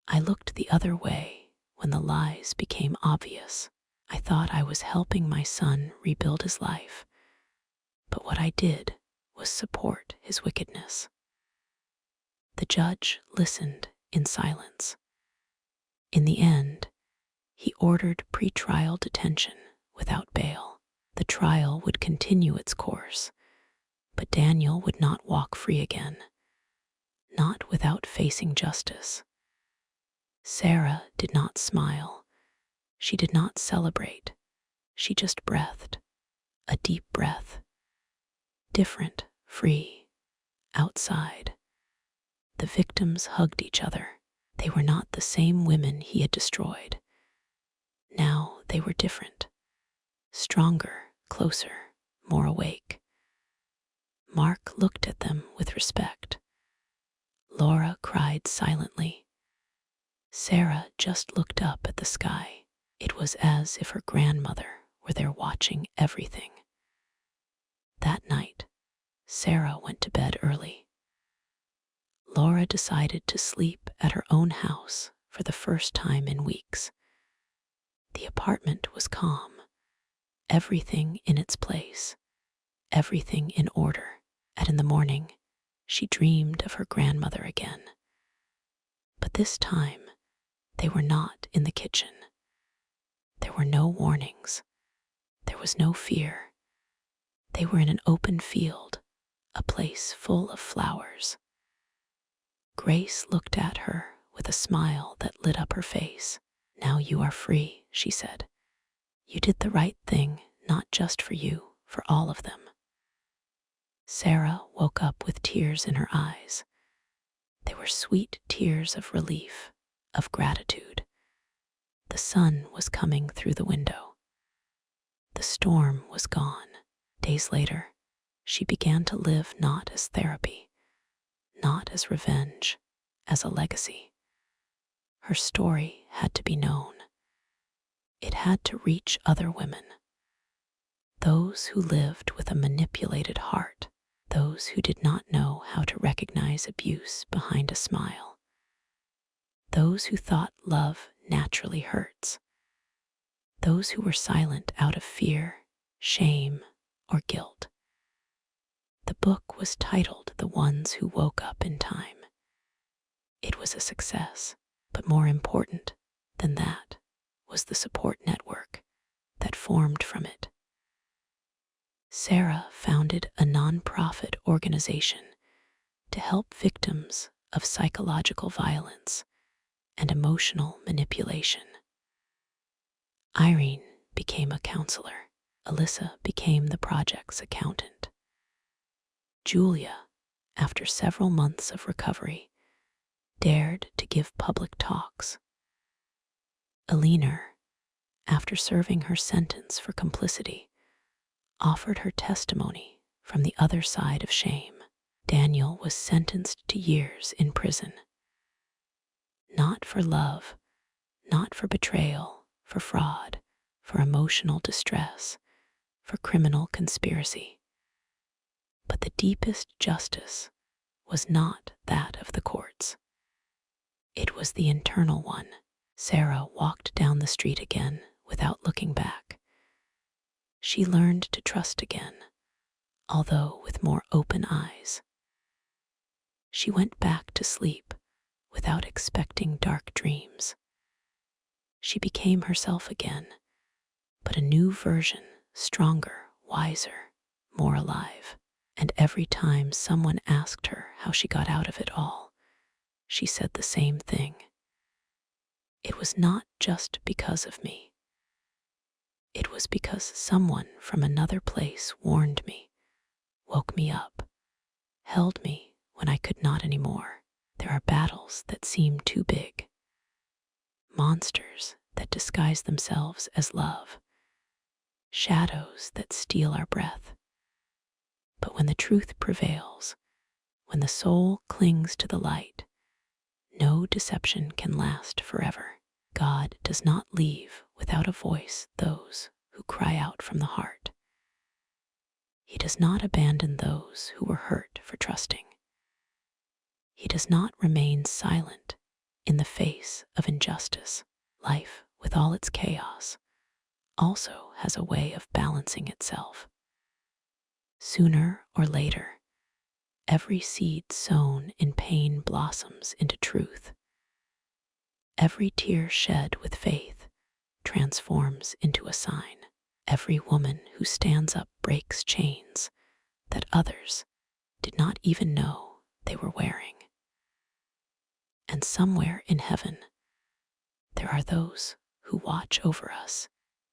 I looked the other way when the lies became obvious. I thought I was helping my son rebuild his life, but what I did was support his wickedness." The judge listened in silence. In the end, he ordered pretrial detention without bail. The trial would continue its course, but Daniel would not walk free again, not without facing justice. Sarah did not smile. She did not celebrate. She just breathed, a deep breath. Different, free, outside. The victims hugged each other. They were not the same women he had destroyed. Now they were different, stronger, closer, more awake. Mark looked at them with respect. Laura cried silently. Sarah just looked up at the sky. It was as if her grandmother were there watching everything. That night, Sarah went to bed early. Laura decided to sleep at her own house for the first time in weeks. The apartment was calm, everything in its place, everything in order. And in the morning, she dreamed of her grandmother again. But this time, they were not in the kitchen. There were no warnings. There was no fear. They were in an open field, a place full of flowers. Grace looked at her with a smile that lit up her face. "Now you are free," she said. "You did the right thing, not just for you, for all of them." Sarah woke up with tears in her eyes. They were sweet tears of relief, of gratitude. The sun was coming through the window. The storm was gone. Days later, she began to live not as therapy, not as revenge, as a legacy. Her story had to be known. It had to reach other women, those who lived with a manipulated heart, those who did not know how to recognize abuse behind a smile, those who thought love naturally hurts, those who were silent out of fear, shame, or guilt. The book was titled "The Ones Who Woke Up in Time." It was a success, but more important than that was the support network that formed from it. Sarah founded a nonprofit organization to help victims of psychological violence and emotional manipulation. Irene became a counselor. Alyssa became the project's accountant. Julia, after several months of recovery, dared to give public talks. Eleanor, after serving her sentence for complicity, offered her testimony from the other side of shame. Daniel was sentenced to years in prison. Not for love, not for betrayal, for fraud, for emotional distress, for criminal conspiracy. But the deepest justice was not that of the courts. It was the internal one. Sarah walked down the street again without looking back. She learned to trust again, although with more open eyes. She went back to sleep without expecting dark dreams. She became herself again, but a new version, stronger, wiser, more alive. And every time someone asked her how she got out of it all, she said the same thing. It was not just because of me. It was because someone from another place warned me, woke me up, held me when I could not anymore. There are battles that seem too big, monsters that disguise themselves as love, shadows that steal our breath. But when the truth prevails, when the soul clings to the light, no deception can last forever. God does not leave without a voice those who cry out from the heart. He does not abandon those who were hurt for trusting. He does not remain silent in the face of injustice. Life, with all its chaos, also has a way of balancing itself. Sooner or later, every seed sown in pain blossoms into truth. Every tear shed with faith transforms into a sign. Every woman who stands up breaks chains that others did not even know they were wearing. And somewhere in heaven, there are those who watch over us,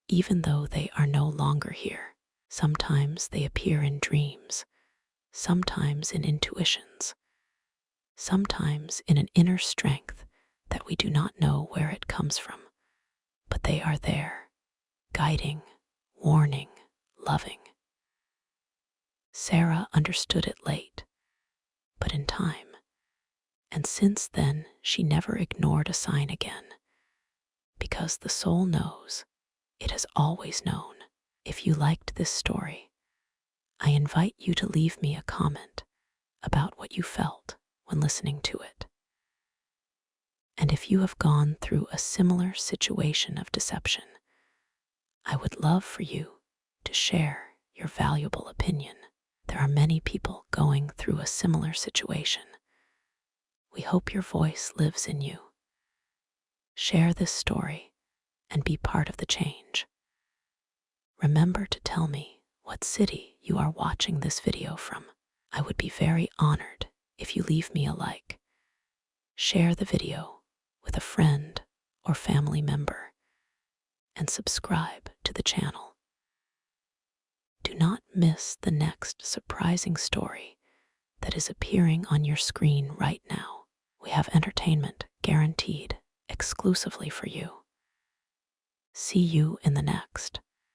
even though they are no longer here. Sometimes they appear in dreams, sometimes in intuitions, sometimes in an inner strength that we do not know where it comes from, but they are there, guiding, warning, loving. Sarah understood it late, but in time, and since then she never ignored a sign again, because the soul knows, it has always known. If you liked this story, I invite you to leave me a comment about what you felt when listening to it. And if you have gone through a similar situation of deception, I would love for you to share your valuable opinion. There are many people going through a similar situation. We hope your voice lives in you. Share this story and be part of the change. Remember to tell me what city you are watching this video from. I would be very honored if you leave me a like. Share the video with a friend or family member, and subscribe to the channel. Do not miss the next surprising story that is appearing on your screen right now. We have entertainment guaranteed exclusively for you. See you in the next.